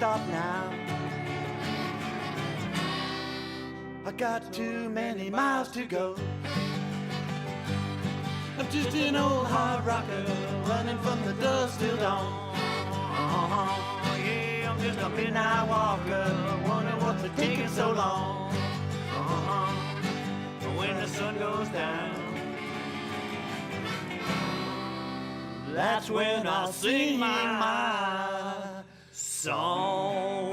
stop now. I got too many miles to go. I'm just an old hard rocker running from the dusk till dawn. Yeah, I'm just a midnight walker, wonder what's taking so long. When the sun goes down, that's when I'll sing my song.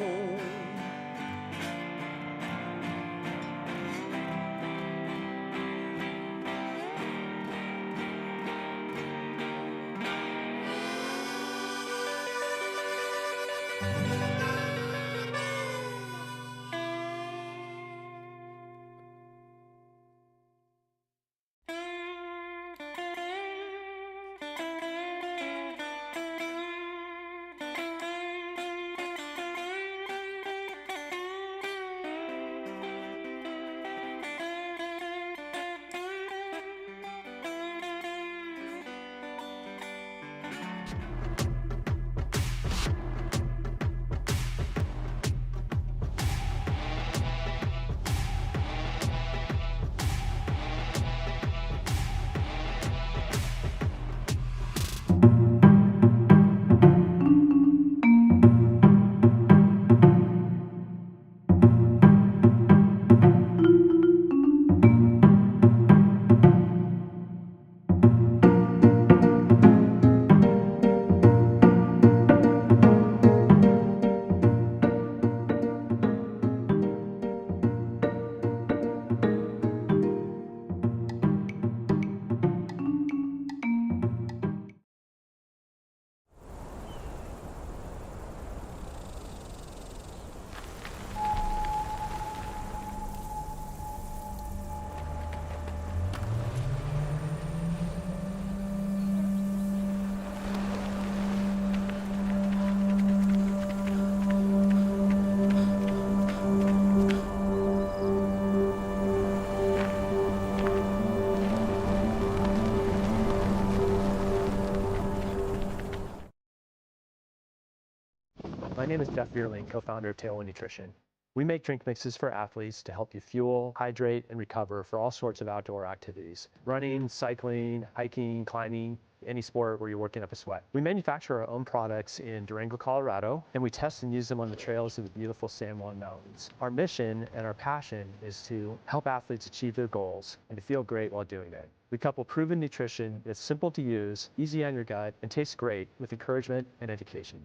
My name is Jeff Bierling, co-founder of Tailwind Nutrition. We make drink mixes for athletes to help you fuel, hydrate, and recover for all sorts of outdoor activities. Running, cycling, hiking, climbing, any sport where you're working up a sweat. We manufacture our own products in Durango, Colorado, and we test and use them on the trails of the beautiful San Juan Mountains. Our mission and our passion is to help athletes achieve their goals and to feel great while doing it. We couple proven nutrition that's simple to use, easy on your gut, and tastes great with encouragement and education.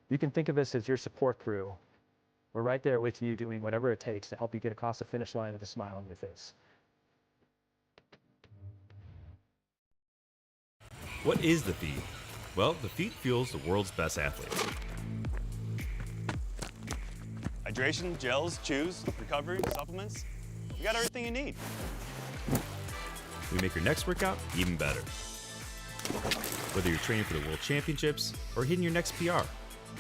You can think of us as your support crew. We're right there with you doing whatever it takes to help you get across the finish line with a smile on your face. What is the feed? Well, the feed fuels the world's best athletes. Hydration, gels, chews, recovery, supplements. You got everything you need. We make your next workout even better. Whether you're training for the World Championships or hitting your next PR,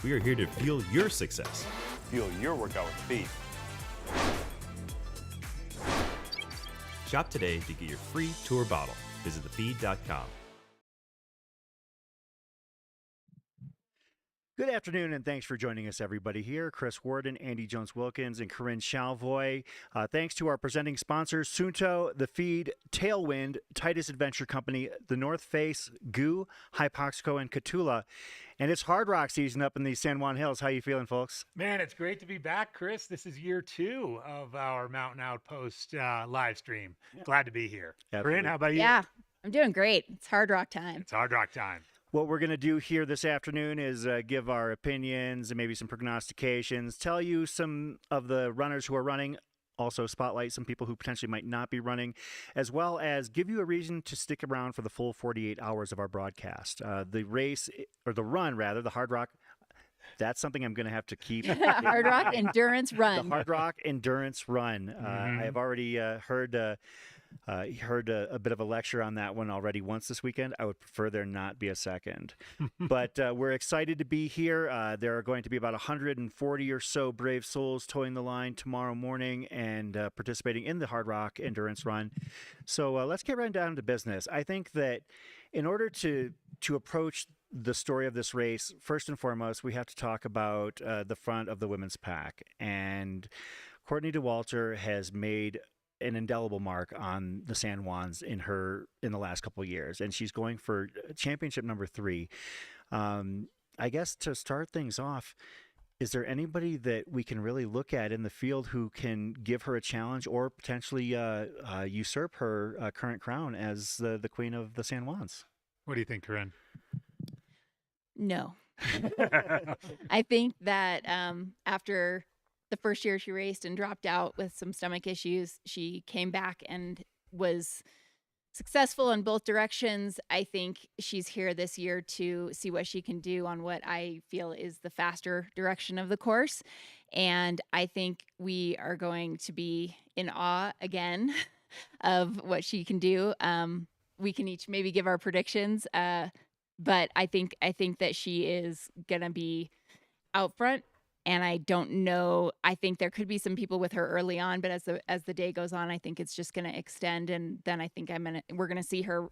we are here to fuel your success. Fuel your workout with feed. Shop today to get your free tour bottle. Visit thefeed.com. Good afternoon, and thanks for joining us, everybody here. Chris Warden, Andy Jones-Wilkins, and Corinne Chalvoy. Thanks to our presenting sponsors, Sunto, The Feed, Tailwind, Titus Adventure Company, The North Face, Goo, Hypoxico, and Catula. And it's Hard Rock season up in the San Juan Hills. How you feeling, folks? Man, it's great to be back, Chris. This is year 2 of our Mountain Outpost live stream. Yeah. Glad to be here. Absolutely. Corinne, how about you? Yeah, I'm doing great. It's Hard Rock time. It's Hard Rock time. What we're going to do here this afternoon is give our opinions and maybe some prognostications, tell you some of the runners who are running, also spotlight some people who potentially might not be running, as well as give you a reason to stick around for the full 48 hours of our broadcast. The race, or the run rather, the Hard Rock, that's something I'm going to have to keep. Hard Rock Endurance Run. The Hard Rock Endurance Run. I have already heard a bit of a lecture on that one already once this weekend. I would prefer there not be a second. But we're excited to be here. There are going to be about 140 or so brave souls towing the line tomorrow morning and participating in the Hard Rock Endurance Run. So let's get right down to business. I think that in order to approach the story of this race, first and foremost, we have to talk about the front of the women's pack. And Courtney Dauwalter has made an indelible mark on the San Juans in the last couple of years, and she's going for championship number 3. I guess to start things off, is there anybody that we can really look at in the field who can give her a challenge or potentially usurp her current crown as the queen of the San Juans? What do you think, Corinne? No. I think that after the first year she raced and dropped out with some stomach issues, she came back and was successful in both directions. I think she's here this year to see what she can do on what I feel is the faster direction of the course. And I think we are going to be in awe again of what she can do. We can each maybe give our predictions, but I think that she is gonna be out front. And I don't know. I think there could be some people with her early on, but as the day goes on, I think it's just going to extend. And then I think we're going to see her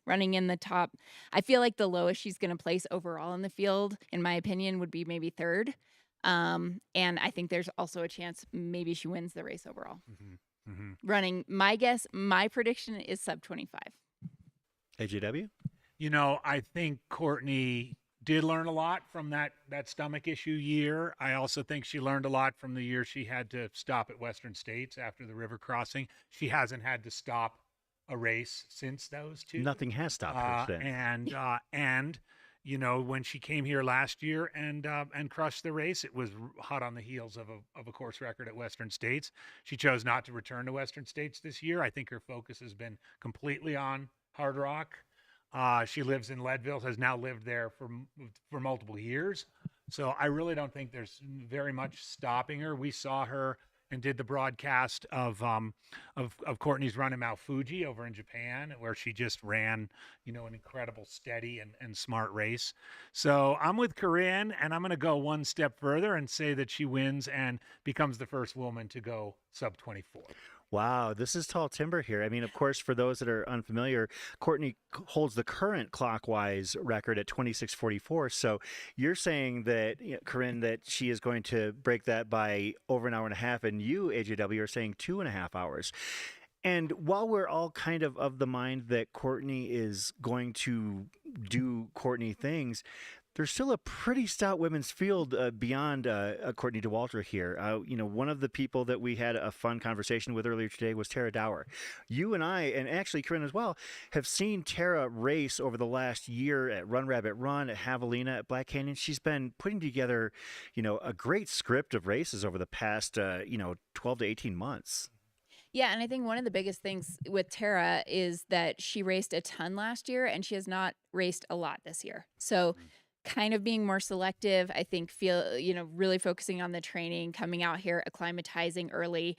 running in the top. I feel like the lowest she's going to place overall in the field, in my opinion, would be maybe 3rd. And I think there's also a chance maybe she wins the race overall. Mm-hmm. Mm-hmm. Running, my prediction is sub 25. AJW? I think Courtney did learn a lot from that stomach issue year. I also think she learned a lot from the year she had to stop at Western States after the river crossing. She hasn't had to stop a race since those two. Nothing has stopped her since. And when she came here last year and crushed the race, it was hot on the heels of a course record at Western States. She chose not to return to Western States this year. I think her focus has been completely on Hard Rock. She lives in Leadville, has now lived there for multiple years. So I really don't think there's very much stopping her. We saw her and did the broadcast of Courtney's run in Mount Fuji over in Japan, where she just ran, an incredible, steady and smart race. So I'm with Corinne, and I'm going to go one step further and say that she wins and becomes the first woman to go sub 24. Wow, this is tall timber here. I mean, of course, for those that are unfamiliar, Courtney holds the current clockwise record at 26:44. So you're saying that, Corinne, that she is going to break that by over an hour and a half, and you, AJW, are saying 2.5 hours. And while we're all kind of the mind that Courtney is going to do Courtney things, there's still a pretty stout women's field beyond Courtney Dauwalter here. One of the people that we had a fun conversation with earlier today was Tara Dower. You and I, and actually Corinne as well, have seen Tara race over the last year at Run Rabbit Run, at Javelina, at Black Canyon. She's been putting together, a great script of races over the past, 12 to 18 months. Yeah, and I think one of the biggest things with Tara is that she raced a ton last year, and she has not raced a lot this year. So kind of being more selective, I think, really focusing on the training, coming out here, acclimatizing early.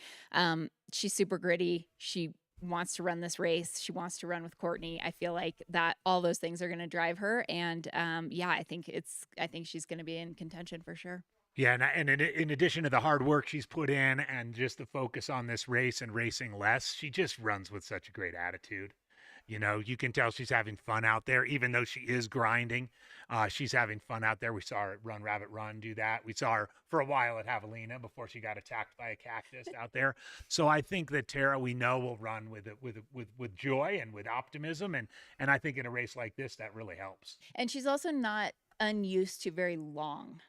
She's super gritty. She wants to run this race. She wants to run with Courtney. I feel like that all those things are going to drive her. And I think she's going to be in contention for sure. Yeah, and in addition to the hard work she's put in and just the focus on this race and racing less, she just runs with such a great attitude. You can tell she's having fun out there, even though she is grinding. She's having fun out there. We saw her at Run Rabbit Run do that. We saw her for a while at Javelina before she got attacked by a cactus out there. So I think that Tara, we know, will run with joy and with optimism, and I think in a race like this, that really helps. And she's also not unused to very long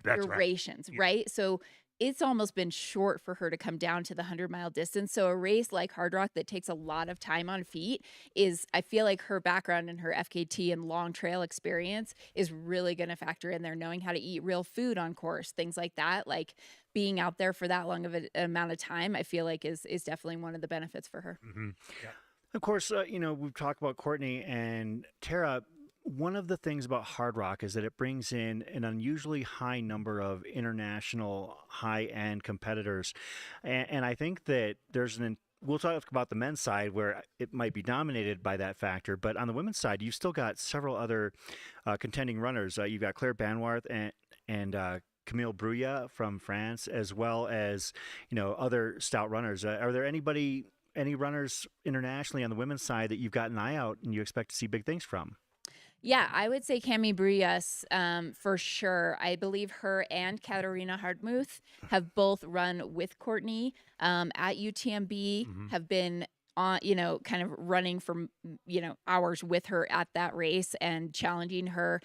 That's durations, right? Right? So it's almost been short for her to come down to the 100-mile distance. So a race like Hard Rock that takes a lot of time on feet I feel like her background and her FKT and long trail experience is really going to factor in there, knowing how to eat real food on course, things like that. Like being out there for that long of an amount of time, I feel like is definitely one of the benefits for her. Mm-hmm. Yeah. Of course, we've talked about Courtney and Tara. One of the things about Hard Rock is that it brings in an unusually high number of international high-end competitors. And I think that we'll talk about the men's side where it might be dominated by that factor, but on the women's side, you've still got several other contending runners. You've got Claire Banwarth and Camille Brouillat from France, as well as, other stout runners. Are there any runners internationally on the women's side that you've got an eye out and you expect to see big things from? Yeah, I would say Cami Brias for sure. I believe her and Katarina Hardmuth have both run with Courtney at UTMB, have been on, kind of running for, hours with her at that race and challenging her.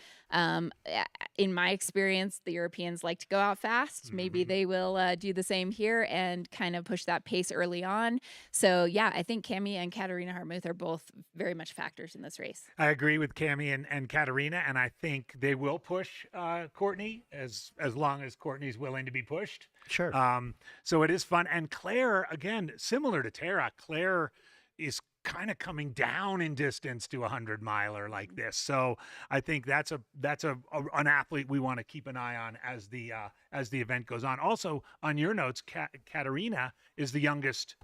In my experience, the Europeans like to go out fast. Maybe they will do the same here and kind of push that pace early on. So yeah, I think Cami and Katarina Hardmuth are both very much factors in this race. I agree with Cami and Katarina, and I think they will push Courtney as long as Courtney's willing to be pushed. Sure. So it is fun. And Claire, again, similar to Tara, Claire is kind of coming down in distance to 100-miler like this. So I think that's an athlete we want to keep an eye on as the event goes on. Also, on your notes, Katarina is the youngest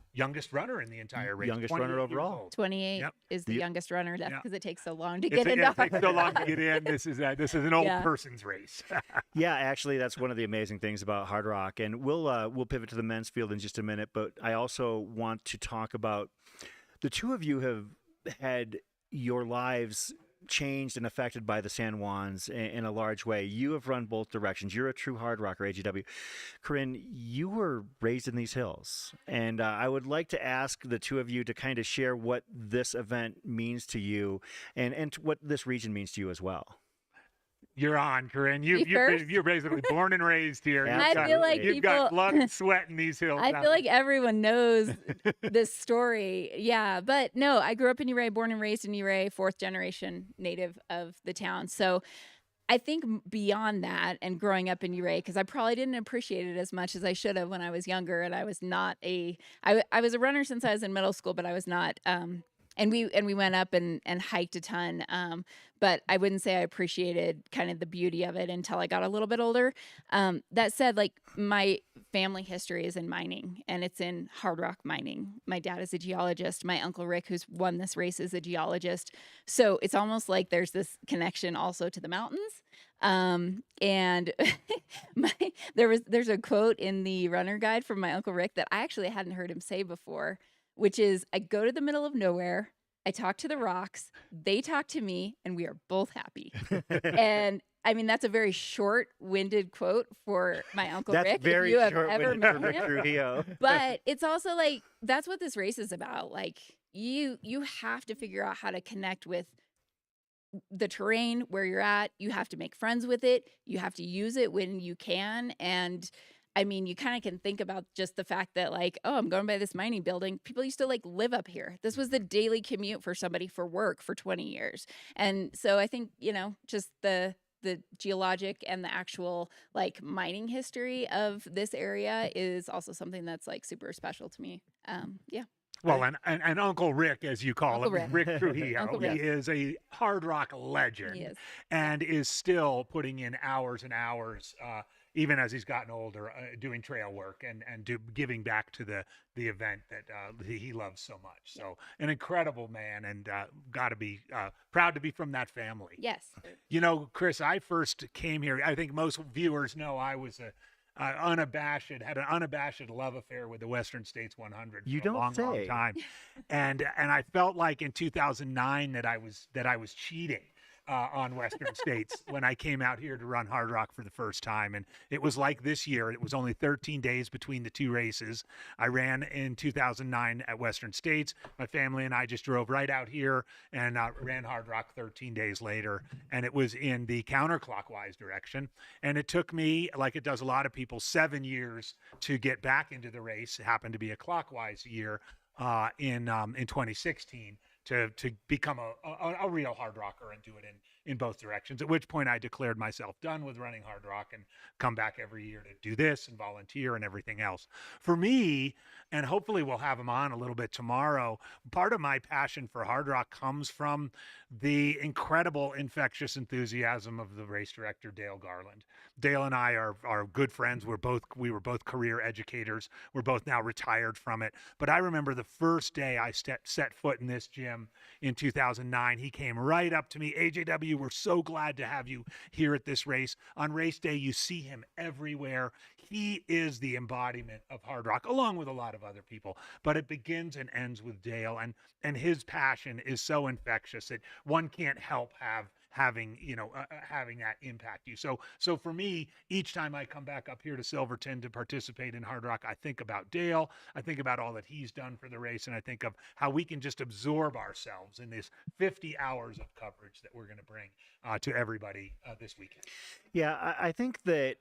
runner in the entire race. Youngest runner overall. 28 Yep. is the youngest runner. That's because it takes so long to It get into takes so long to get in. This is an old Yeah. person's race. Yeah, actually, that's one of the amazing things about Hard Rock, and we'll pivot to the men's field in just a minute. But I also want to talk about the two of you have had your lives changed and affected by the San Juans in a large way. You have run both directions. You're a true hard rocker, AGW. Corinne, you were raised in these hills, and I would like to ask the two of you to kind of share what this event means to you and what this region means to you as well. You're on, Corinne. Me first? You're basically born and raised here. I feel like you've got people- blood and sweat in these hills. I feel like everyone knows this story. Yeah, but no, I grew up in Ouray, born and raised in Ouray, 4th generation native of the town. So I think beyond that and growing up in Ouray, because I probably didn't appreciate it as much as I should have when I was younger, and I was not I was a runner since I was in middle school, but I was not and we went up and hiked a ton. But I wouldn't say I appreciated kind of the beauty of it until I got a little bit older. That said, like, my family history is in mining, and it's in hard rock mining. My dad is a geologist. My uncle Rick, who's won this race, is a geologist. So it's almost like there's this connection also to the mountains. And there's a quote in the runner guide from my uncle Rick that I actually hadn't heard him say before, which is, I go to the middle of nowhere, I talk to the rocks, they talk to me, and we are both happy. And I mean, that's a very short-winded quote for my uncle That's Rick. very if you have short-winded ever for met Rick him. Trujillo. But it's also like, that's what this race is about. Like, you have to figure out how to connect with the terrain where you're at. You have to make friends with it. You have to use it when you can. And I mean, you kind of can think about just the fact that, like, oh, I'm going by this mining building. People used to, like, live up here. This was the daily commute for somebody for work for 20 years. And so I think, just the geologic and the actual, like, mining history of this area is also something that's, like, super special to me. Yeah. Well, and Uncle Rick, as you call Uncle him, Rick Trujillo, Uncle he Rick. is a hard rock legend. He is. And is still putting in hours and hours, even as he's gotten older, doing trail work and giving back to the event that he loves so much. So an incredible man, and got to be proud to be from that family. Yes. Chris, I first came here. I think most viewers know I was had an unabashed love affair with the Western States 100 You for a don't long, long say. time. And I felt like in 2009 that I was cheating on Western States when I came out here to run Hard Rock for the first time. And it was like this year. It was only 13 days between the two races. I ran in 2009 at Western States. My family and I just drove right out here and ran Hard Rock 13 days later. And it was in the counter-clockwise direction. And it took me, like it does a lot of people, 7 years to get back into the race. It happened to be a clockwise year in 2016. To become a real hard rocker and do it in both directions, at which point I declared myself done with running hard rock and come back every year to do this and volunteer and everything else. For me, and hopefully we'll have him on a little bit tomorrow, part of my passion for hard rock comes from the incredible infectious enthusiasm of the race director, Dale Garland. Dale and I are good friends. We were both career educators. We're both now retired from it. But I remember the first day I set foot in this gym in 2009, he came right up to me. AJW, we're so glad to have you here at this race. On race day, you see him everywhere. He is the embodiment of hard rock, along with a lot of other people. But it begins and ends with Dale, and his passion is so infectious that one can't help having having that impact you. So for me, each time I come back up here to Silverton to participate in Hardrock, I think about Dale, I think about all that he's done for the race, and I think of how we can just absorb ourselves in this 50 hours of coverage that we're going to bring to everybody this weekend. Yeah, I think that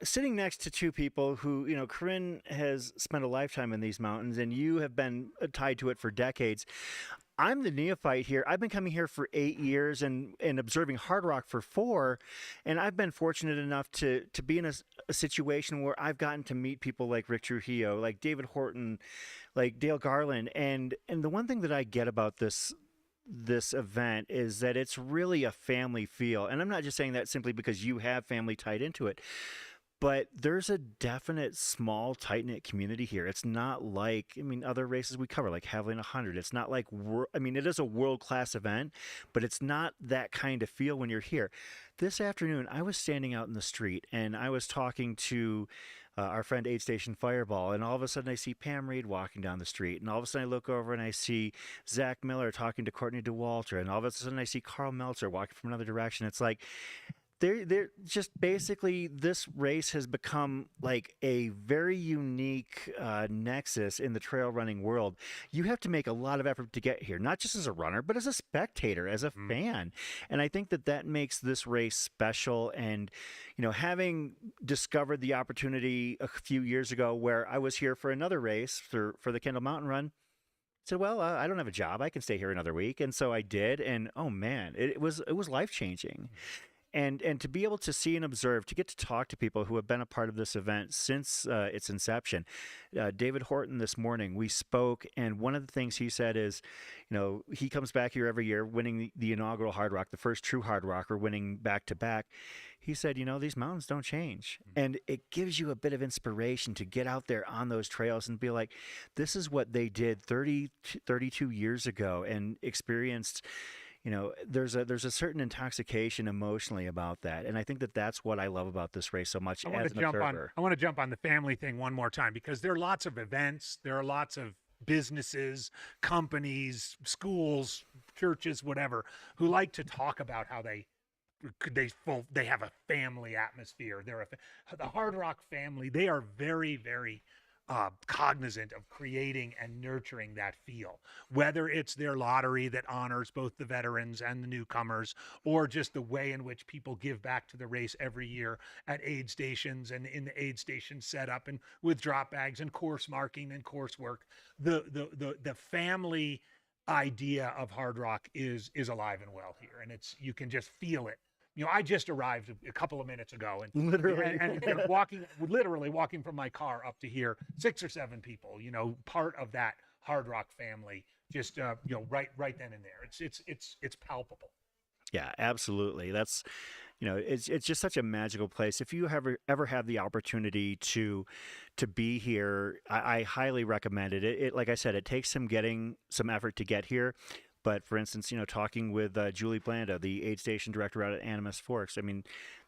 sitting next to two people who, Corinne has spent a lifetime in these mountains and you have been tied to it for decades. I'm the neophyte here. I've been coming here for 8 years and observing Hardrock for 4. And I've been fortunate enough to be in a situation where I've gotten to meet people like Rick Trujillo, like David Horton, like Dale Garland. And the one thing that I get about this event is that it's really a family feel. And I'm not just saying that simply because you have family tied into it, but there's a definite small, tight-knit community here. It's not like, other races we cover, like Javelin 100. It's not like, it is a world-class event, but it's not that kind of feel when you're here. This afternoon, I was standing out in the street, and I was talking to our friend Aid Station Fireball, and all of a sudden I see Pam Reed walking down the street, and all of a sudden I look over and I see Zach Miller talking to Courtney DeWalter, and all of a sudden I see Carl Meltzer walking from another direction. It's like they're just basically, this race has become like a very unique nexus in the trail running world. You have to make a lot of effort to get here, not just as a runner, but as a spectator, as a fan. And I think that makes this race special. And, having discovered the opportunity a few years ago where I was here for another race for the Kendall Mountain Run, said, well, I don't have a job. I can stay here another week. And so I did. And oh man, it was life-changing. And to be able to see and observe, to get to talk to people who have been a part of this event since its inception. David Horton this morning, we spoke, and one of the things he said is, he comes back here every year winning the inaugural Hardrock, the first true Hardrocker, winning back-to-back. He said, these mountains don't change. And it gives you a bit of inspiration to get out there on those trails and be like, this is what they did 32 years ago and experienced. There's a certain intoxication emotionally about that, and I think that's what I love about this race so much as an observer. I want to jump on the family thing one more time, because there are lots of events, there are lots of businesses, companies, schools, churches, whatever, who like to talk about how they have a family atmosphere. The Hardrock family. They are very, very cognizant of creating and nurturing that feel, whether it's their lottery that honors both the veterans and the newcomers, or just the way in which people give back to the race every year at aid stations and in the aid station setup and with drop bags and course marking and coursework. The family idea of Hardrock is alive and well here, and you can just feel it. I just arrived a couple of minutes ago, and literally walking from my car up to here, 6 or 7 people, part of that Hardrock family, just right then and there. It's palpable. Yeah, absolutely. That's, it's just such a magical place. If you ever have the opportunity to be here, I highly recommend it. It, like I said, it takes getting some effort to get here. But for instance, talking with Julie Blanda, the aid station director out at Animas Forks,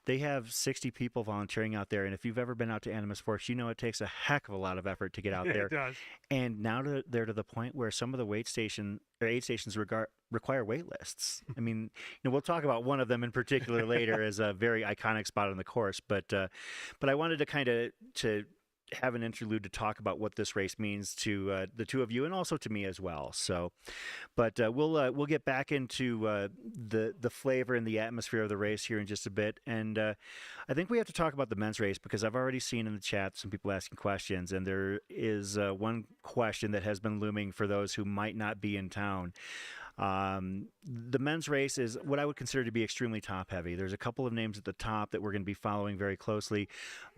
they have 60 people volunteering out there. And if you've ever been out to Animas Forks, it takes a heck of a lot of effort to get out there. It does. And now they're to the point where some of the aid stations require wait lists. We'll talk about one of them in particular later as a very iconic spot on the course. But I wanted to kind of have an interlude to talk about what this race means to the two of you and also to me as well. So, but we'll get back into the flavor and the atmosphere of the race here in just a bit. And I think we have to talk about the men's race, because I've already seen in the chat some people asking questions, and there is one question that has been looming for those who might not be in town. The men's race is what I would consider to be extremely top heavy. There's a couple of names at the top that we're going to be following very closely,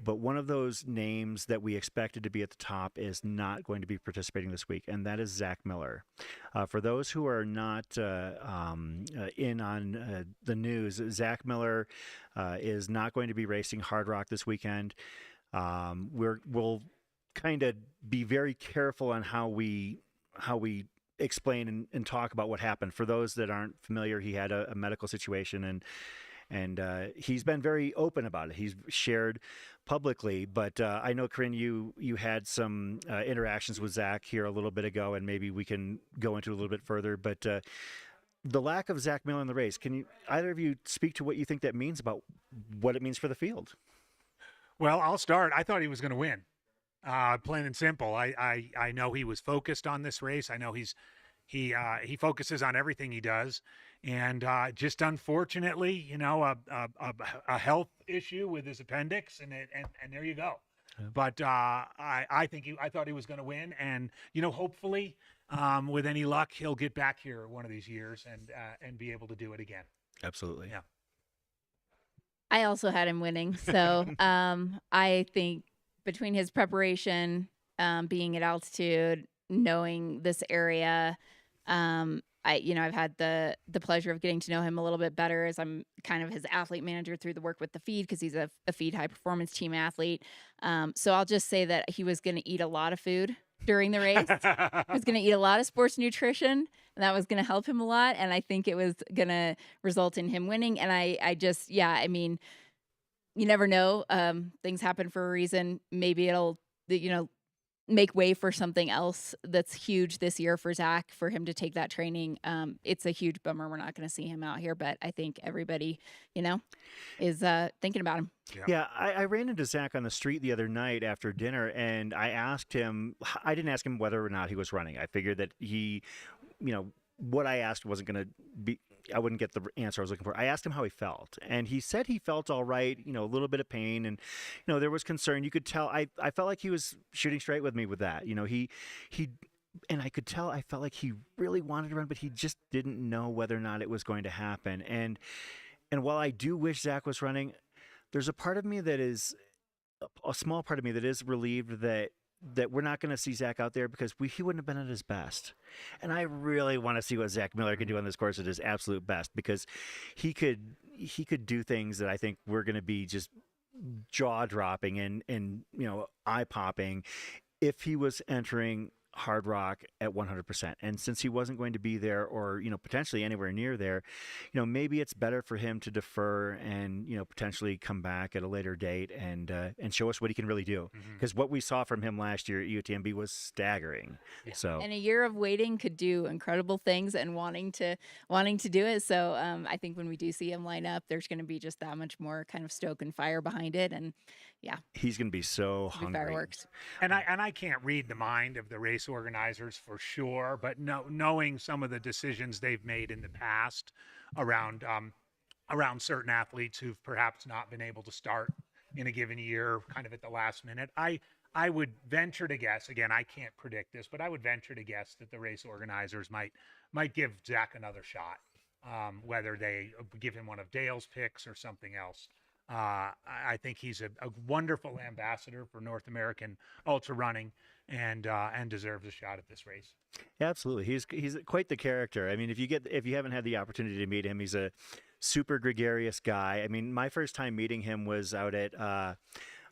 but one of those names that we expected to be at the top is not going to be participating this week, and that is Zach Miller. For those who are not in on the news, Zach Miller is not going to be racing Hardrock this weekend. We'll kind of be very careful on how we explain and talk about what happened. For those that aren't familiar, he had a medical situation, and he's been very open about it. He's shared publicly, but I know, Corinne, you had some interactions with Zach here a little bit ago, and maybe we can go into a little bit further. But the lack of Zach Miller in the race, can you either of you speak to what you think that means about what it means for the field? Well, I'll start. I thought he was going to win. Plain and simple. I know he was focused on this race. I know he focuses on everything he does, and just unfortunately, you know, a health issue with his appendix, and there you go. Yeah. But I thought he was going to win, and you know, hopefully, with any luck, he'll get back here one of these years and be able to do it again. Absolutely. Yeah. I also had him winning, so I think between his preparation, being at altitude, knowing this area, I've had the pleasure of getting to know him a little bit better as I'm kind of his athlete manager through the work with the feed, because he's a feed high performance team athlete. So I'll just say that he was going to eat a lot of food during the race. He was going to eat a lot of sports nutrition, and that was going to help him a lot. And I think it was going to result in him winning. And I mean, you never know. Things happen for a reason. Maybe it'll, make way for something else that's huge this year for Zach, for him to take that training. It's a huge bummer we're not going to see him out here, but I think everybody, is thinking about him. Yeah, I ran into Zach on the street the other night after dinner, and I didn't ask him whether or not he was running. I figured that he, what I asked wasn't going to be, I wouldn't get the answer I was looking for. I asked him how he felt, and he said he felt all right, a little bit of pain, and, there was concern. You could tell, I felt like he was shooting straight with me with that. And I could tell, I felt like he really wanted to run, but he just didn't know whether or not it was going to happen. And while I do wish Zach was running, there's a part of me that is, a small part of me that is relieved that we're not going to see Zach out there, because he wouldn't have been at his best. And I really want to see what Zach Miller can do on this course at his absolute best, because he could do things that I think we're going to be just jaw-dropping and eye-popping if he was entering Hard Rock at 100%. And since he wasn't going to be there, or potentially anywhere near there, maybe it's better for him to defer and potentially come back at a later date and show us what he can really do, because what we saw from him last year at UTMB was staggering. Yeah. So, and a year of waiting could do incredible things, and wanting to do it. So I think when we do see him line up, there's going to be just that much more kind of stoke and fire behind it. And yeah, he's going to be so hungry. Fireworks. And I can't read the mind of the race organizers for sure, but knowing some of the decisions they've made in the past around certain athletes who've perhaps not been able to start in a given year, kind of at the last minute, I would venture to guess, again, I can't predict this, but I would venture to guess that the race organizers might give Zach another shot, whether they give him one of Dale's picks or something else. I think he's a wonderful ambassador for North American ultra running, and deserves a shot at this race. Yeah, absolutely. He's quite the character. I mean, if you haven't had the opportunity to meet him, he's a super gregarious guy. I mean, my first time meeting him was out at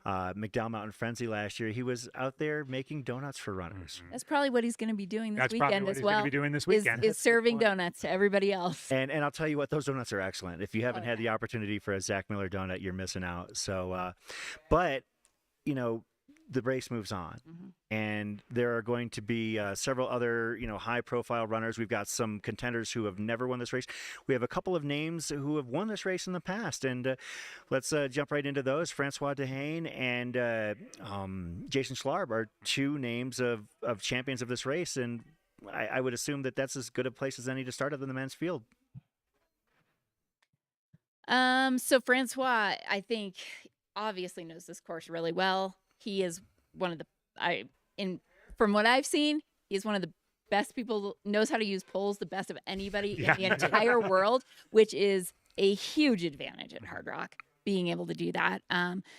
McDowell Mountain Frenzy last year. He was out there making donuts for runners. That's probably what he's going to be doing this weekend as well. That's probably what he's going to be doing this weekend. Is serving donuts to everybody else. And I'll tell you what, those donuts are excellent. If you haven't had the opportunity for a Zach Miller donut, you're missing out. So, but the race moves on, and there are going to be several other, high-profile runners. We've got some contenders who have never won this race. We have a couple of names who have won this race in the past, and let's jump right into those. Francois Dehane and Jason Schlarb are two names of champions of this race, and I would assume that that's as good a place as any to start up in the men's field. So Francois, I think, obviously knows this course really well. He is one of from what I've seen, he's one of the best people, knows how to use poles the best of anybody in the entire world, which is a huge advantage at Hard Rock, being able to do that.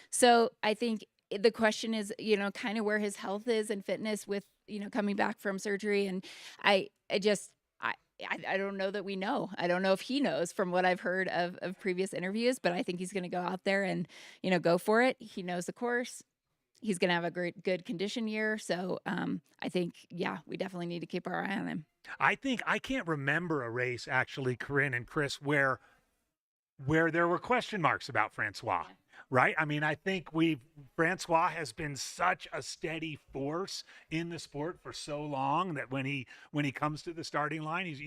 So I think the question is, kind of where his health is and fitness with, coming back from surgery. And I don't know that we know. I don't know if he knows from what I've heard of previous interviews, but I think he's going to go out there and, go for it. He knows the course. He's going to have a good condition year. So I think, we definitely need to keep our eye on him. I can't remember a race, actually, Corinne and Chris, where there were question marks about Francois. right? I mean, I think Francois has been such a steady force in the sport for so long that when he comes to the starting line, he's,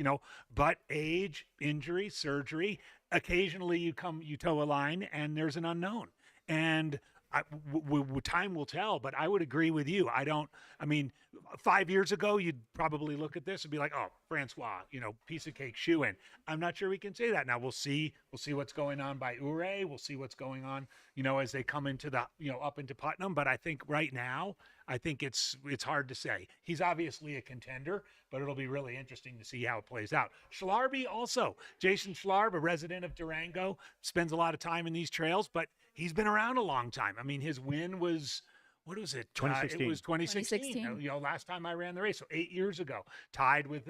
but age, injury, surgery, occasionally you toe a line and there's an unknown. And time will tell, but I would agree with you. 5 years ago, you'd probably look at this and be like, oh, Francois, piece of cake, shoe in. I'm not sure we can say that now. We'll see what's going on by Ure. We'll see what's going on, as they come into the, up into Putnam. But I think right now, it's hard to say. He's obviously a contender, but it'll be really interesting to see how it plays out. Schlarby also. Jason Schlarb, a resident of Durango, spends a lot of time in these trails, but he's been around a long time. I mean, his win was, what was it? 2016. It was 2016. Last time I ran the race, so 8 years ago, tied with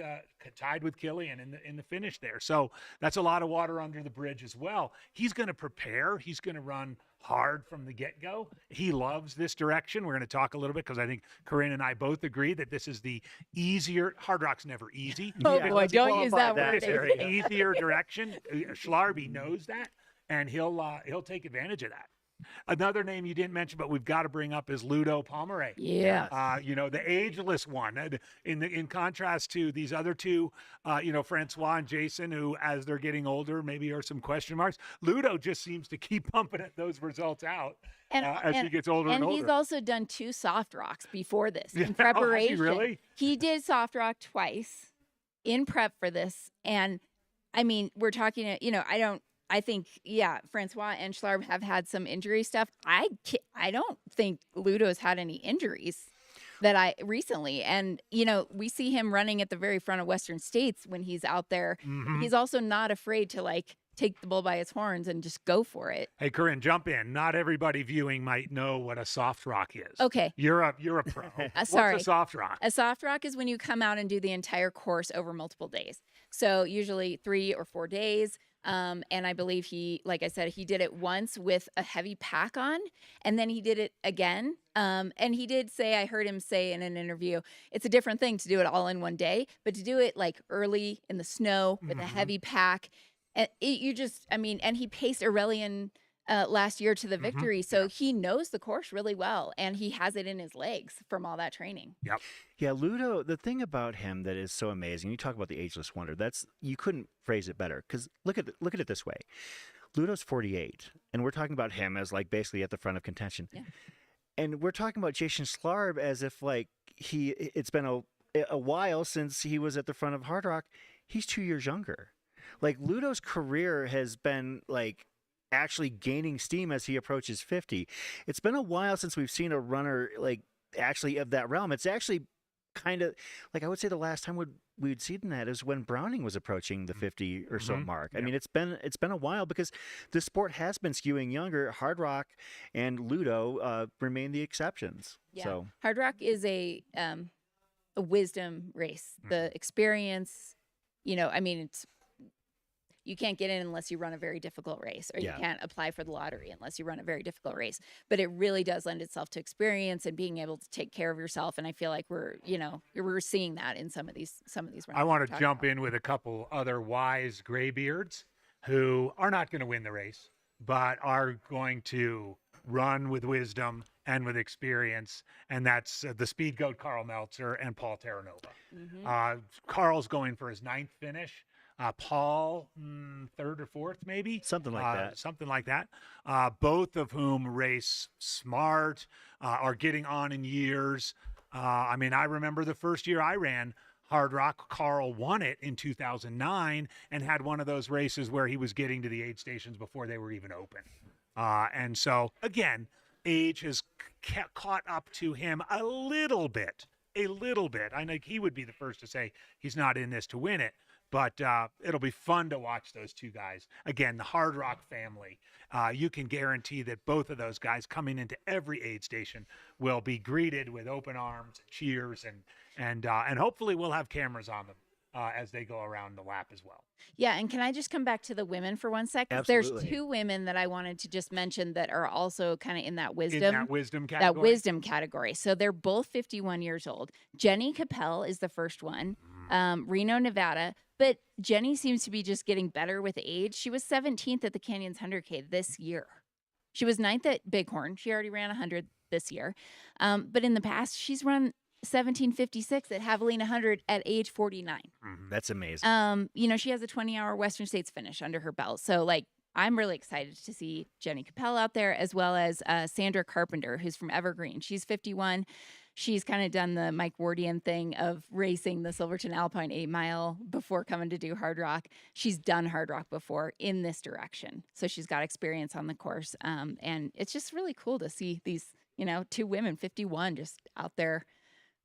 Killian in the finish there. So that's a lot of water under the bridge as well. He's going to prepare. He's going to run hard from the get-go. He loves this direction. We're going to talk a little bit because I think Corinne and I both agree that this is the easier. Hardrock's never easy. Oh boy, don't use that word. It's an easier direction. Schlarby knows that, and he'll take advantage of that. Another name you didn't mention, but we've got to bring up is Ludo Pomeray. Yeah. The ageless one. In contrast to these other two, Francois and Jason, who, as they're getting older, maybe are some question marks. Ludo just seems to keep pumping those results out as he gets older and older. And he's also done 2 soft rocks before this in Oh, has preparation. he really? He did soft rock twice in prep for this. And I mean, we're talking, I think, Francois and Schlarb have had some injury stuff. I don't think Ludo's had any injuries recently. And, we see him running at the very front of Western States when he's out there. Mm-hmm. He's also not afraid to take the bull by its horns and just go for it. Hey, Corinne, jump in. Not everybody viewing might know what a soft rock is. Okay. You're a pro. Sorry. What's a soft rock? A soft rock is when you come out and do the entire course over multiple days. So usually 3 or 4 days. And I believe like I said, he did it once with a heavy pack on, and then he did it again. And he did say, I heard him say in an interview, it's a different thing to do it all in one day, but to do it early in the snow with a heavy pack, and and he paced Aurelian last year to the victory. So he knows the course really well, and he has it in his legs from all that training. Yep. Yeah, Ludo, the thing about him that is so amazing, you talk about the ageless wonder, you couldn't phrase it better, because look at it this way. Ludo's 48, and we're talking about him as basically at the front of contention. Yeah. And we're talking about Jason Schlarb as if it's been a while since he was at the front of Hardrock. He's 2 years younger. Ludo's career has been actually gaining steam as he approaches 50. It's been a while since we've seen a runner actually of that realm. It's actually kind of I would say the last time we'd seen that is when Browning was approaching the 50 or so mark. I mean, it's been a while because the sport has been skewing younger. Hardrock and Ludo remain the exceptions. Yeah. So Hardrock is a wisdom race. The experience, it's you can't get in unless you run a very difficult race, or you can't apply for the lottery unless you run a very difficult race. But it really does lend itself to experience and being able to take care of yourself. And I feel like we're seeing that in some of these runners. I want to jump in with a couple other wise graybeards who are not going to win the race, but are going to run with wisdom and with experience, and that's the speed goat Carl Meltzer and Paul Terranova. Carl's going for his 9th finish. Paul, 3rd or 4th, maybe? Something like that. Both of whom race smart, are getting on in years. I remember the first year I ran Hardrock, Carl won it in 2009 and had one of those races where he was getting to the aid stations before they were even open. And so, again, age has caught up to him a little bit. I know he would be the first to say he's not in this to win it. But it'll be fun to watch those two guys. Again, the Hardrock family, you can guarantee that both of those guys coming into every aid station will be greeted with open arms and cheers, and hopefully we'll have cameras on them as they go around the lap as well. Yeah, and can I just come back to the women for 1 second? Absolutely. There's 2 women that I wanted to just mention that are also kind of in that wisdom. In that wisdom category? That wisdom category. So they're both 51 years old. Jenny Capel is the first one, Reno, Nevada. But Jenny seems to be just getting better with age. She was 17th at the Canyons 100K this year. She was 9th at Bighorn. She already ran 100 this year. But in the past, she's run 17:56 at Javelina 100 at age 49. That's amazing. She has a 20-hour Western States finish under her belt. So, I'm really excited to see Jenny Capel out there, as well as Sandra Carpenter, who's from Evergreen. She's 51. She's kind of done the Mike Wardian thing of racing the Silverton Alpine 8 Mile before coming to do Hard Rock. She's done Hard Rock before in this direction. So she's got experience on the course. And it's just really cool to see these, 2 women, 51, just out there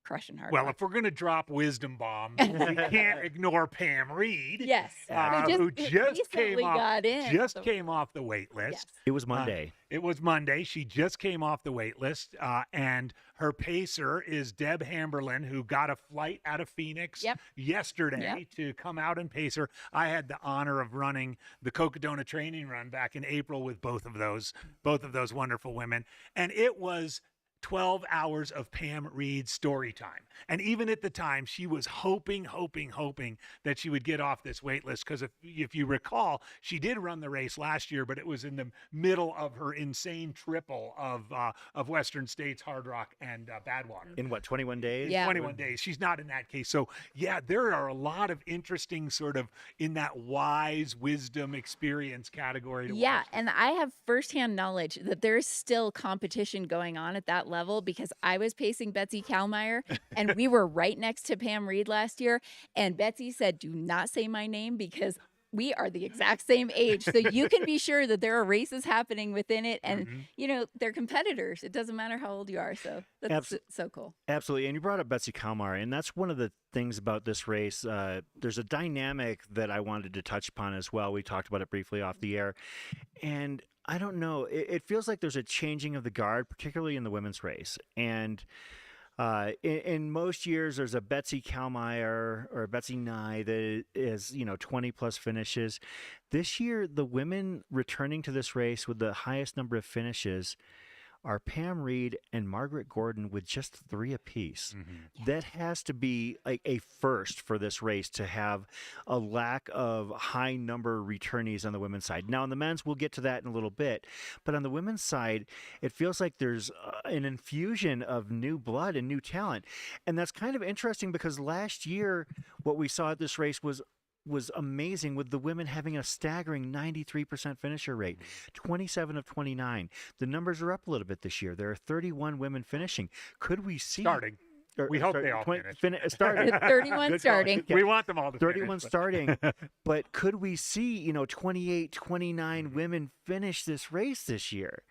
crushing Hard Rock. Well, if we're going to drop wisdom bombs, we can't ignore Pam Reed. Yes. Who just came off the wait list. Yes. It was Monday. It was Monday. She just came off the wait list, and her pacer is Deb Hamberlin, who got a flight out of Phoenix yesterday to come out and pace her. I had the honor of running the Cocodona training run back in April with both of those wonderful women, and it was 12 hours of Pam Reed's story time. And even at the time, she was hoping that she would get off this wait list, because if you recall, she did run the race last year, but it was in the middle of her insane triple of Western States, Hard Rock, and Badwater. In 21 days? Yeah. 21 days. She's not in that case. So, yeah, there are a lot of interesting sort of in that wise wisdom experience category to watch. And I have firsthand knowledge that there's still competition going on at that level, because I was pacing Betsy Kalmeyer and we were right next to Pam Reed last year, and Betsy said, "Do not say my name because we are the exact same age." So you can be sure that there are races happening within it, and they're competitors. It doesn't matter how old you are. So that's so cool. Absolutely. And you brought up Betsy Kalmeyer, and that's one of the things about this race. There's a dynamic that I wanted to touch upon as well. We talked about it briefly off the air, and I don't know. It feels like there's a changing of the guard, particularly in the women's race. And in most years, there's a Betsy Kalmeyer or a Betsy Nye that is, 20 plus finishes. This year, the women returning to this race with the highest number of finishes are Pam Reed and Margaret Gordon with just 3 apiece. That has to be a first for this race, to have a lack of high number returnees on the women's side. Now, on the men's, we'll get to that in a little bit. But on the women's side, it feels like there's an infusion of new blood and new talent. And that's kind of interesting, because last year, what we saw at this race was amazing, with the women having a staggering 93% finisher rate, 27 of 29. The numbers are up a little bit this year. There are 31 women finishing. Could we see... Starting. We hope they all finish. Starting. 31 starting. We want them all to 31 finish. starting. But could we see, 28, 29 women finish this race this year?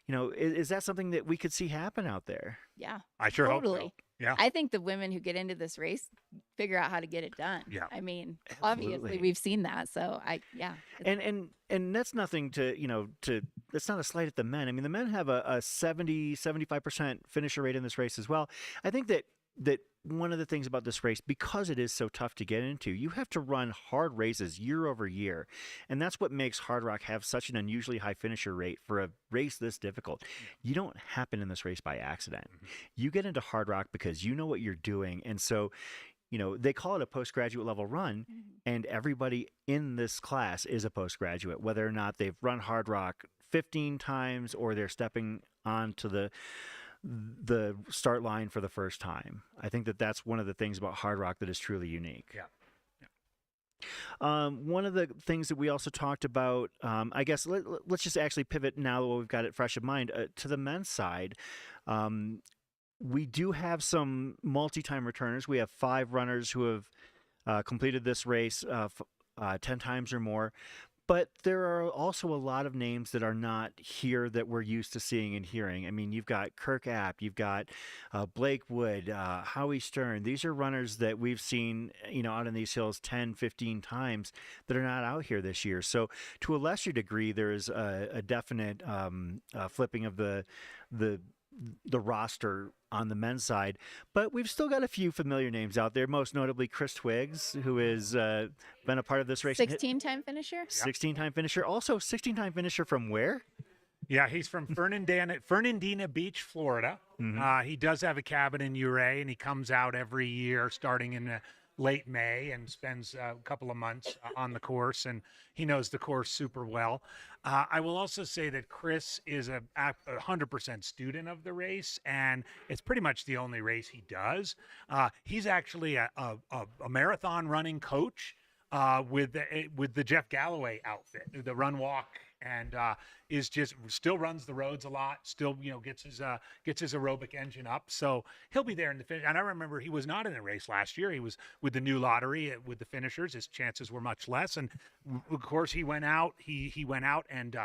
Is that something that we could see happen out there? Yeah. I sure hope so. Totally. Yeah. I think the women who get into this race figure out how to get it done. Yeah. I mean, Absolutely. obviously we've seen that. So And that's nothing to, that's not a slight at the men. I mean, the men have a 75% finisher rate in this race as well. I think that one of the things about this race, because it is so tough to get into, you have to run hard races year over year. And that's what makes Hard Rock have such an unusually high finisher rate for a race this difficult. You don't happen in this race by accident. You get into Hard Rock because you know what you're doing. And so, they call it a postgraduate level run, and everybody in this class is a postgraduate, whether or not they've run Hard Rock 15 times or they're stepping onto the start line for the first time. I think that that's one of the things about Hard Rock that is truly unique. One of the things that we also talked about, I guess let's just actually pivot now that we've got it fresh in mind, to the men's side. We do have some multi-time returners. We have 5 runners who have completed this race 10 times or more. But there are also a lot of names that are not here that we're used to seeing and hearing. I mean, you've got Kirk App, you've got Blake Wood, Howie Stern. These are runners that we've seen, out in these hills 10, 15 times that are not out here this year. So to a lesser degree, there is a definite flipping of the roster on the men's side, but we've still got a few familiar names out there, most notably Chris Twiggs, who has been a part of this race. 16-time finisher? 16-time finisher. Also, 16-time finisher from where? Yeah, he's from Fernandina Beach, Florida. He does have a cabin in Ouray, and he comes out every year starting in late May and spends a couple of months on the course, and he knows the course super well. I will also say that Chris is a 100% student of the race, and it's pretty much the only race he does. He's actually a marathon running coach with the Jeff Galloway outfit, the Run Walk, and is just still runs the roads a lot, still gets his aerobic engine up, so he'll be there in the finish. And I remember he was not in the race last year. He was with the new lottery with the finishers. His chances were much less, and of course he went out. He went out and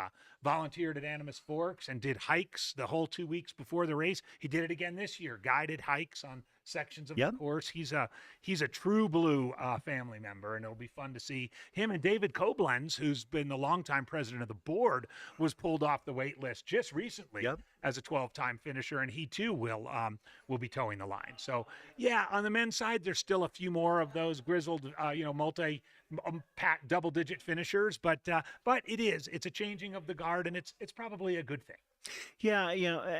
volunteered at Animas Forks and did hikes the whole 2 weeks before the race. He did it again this year, guided hikes on sections of the course. He's a true blue family member, and it'll be fun to see him. And David Koblenz, who's been the longtime president of the board, was pulled off the wait list just recently as a 12-time finisher, and he too will be towing the line. So yeah, on the men's side, there's still a few more of those grizzled double-digit finishers, but it's a changing of the guard, and it's probably a good thing. Yeah,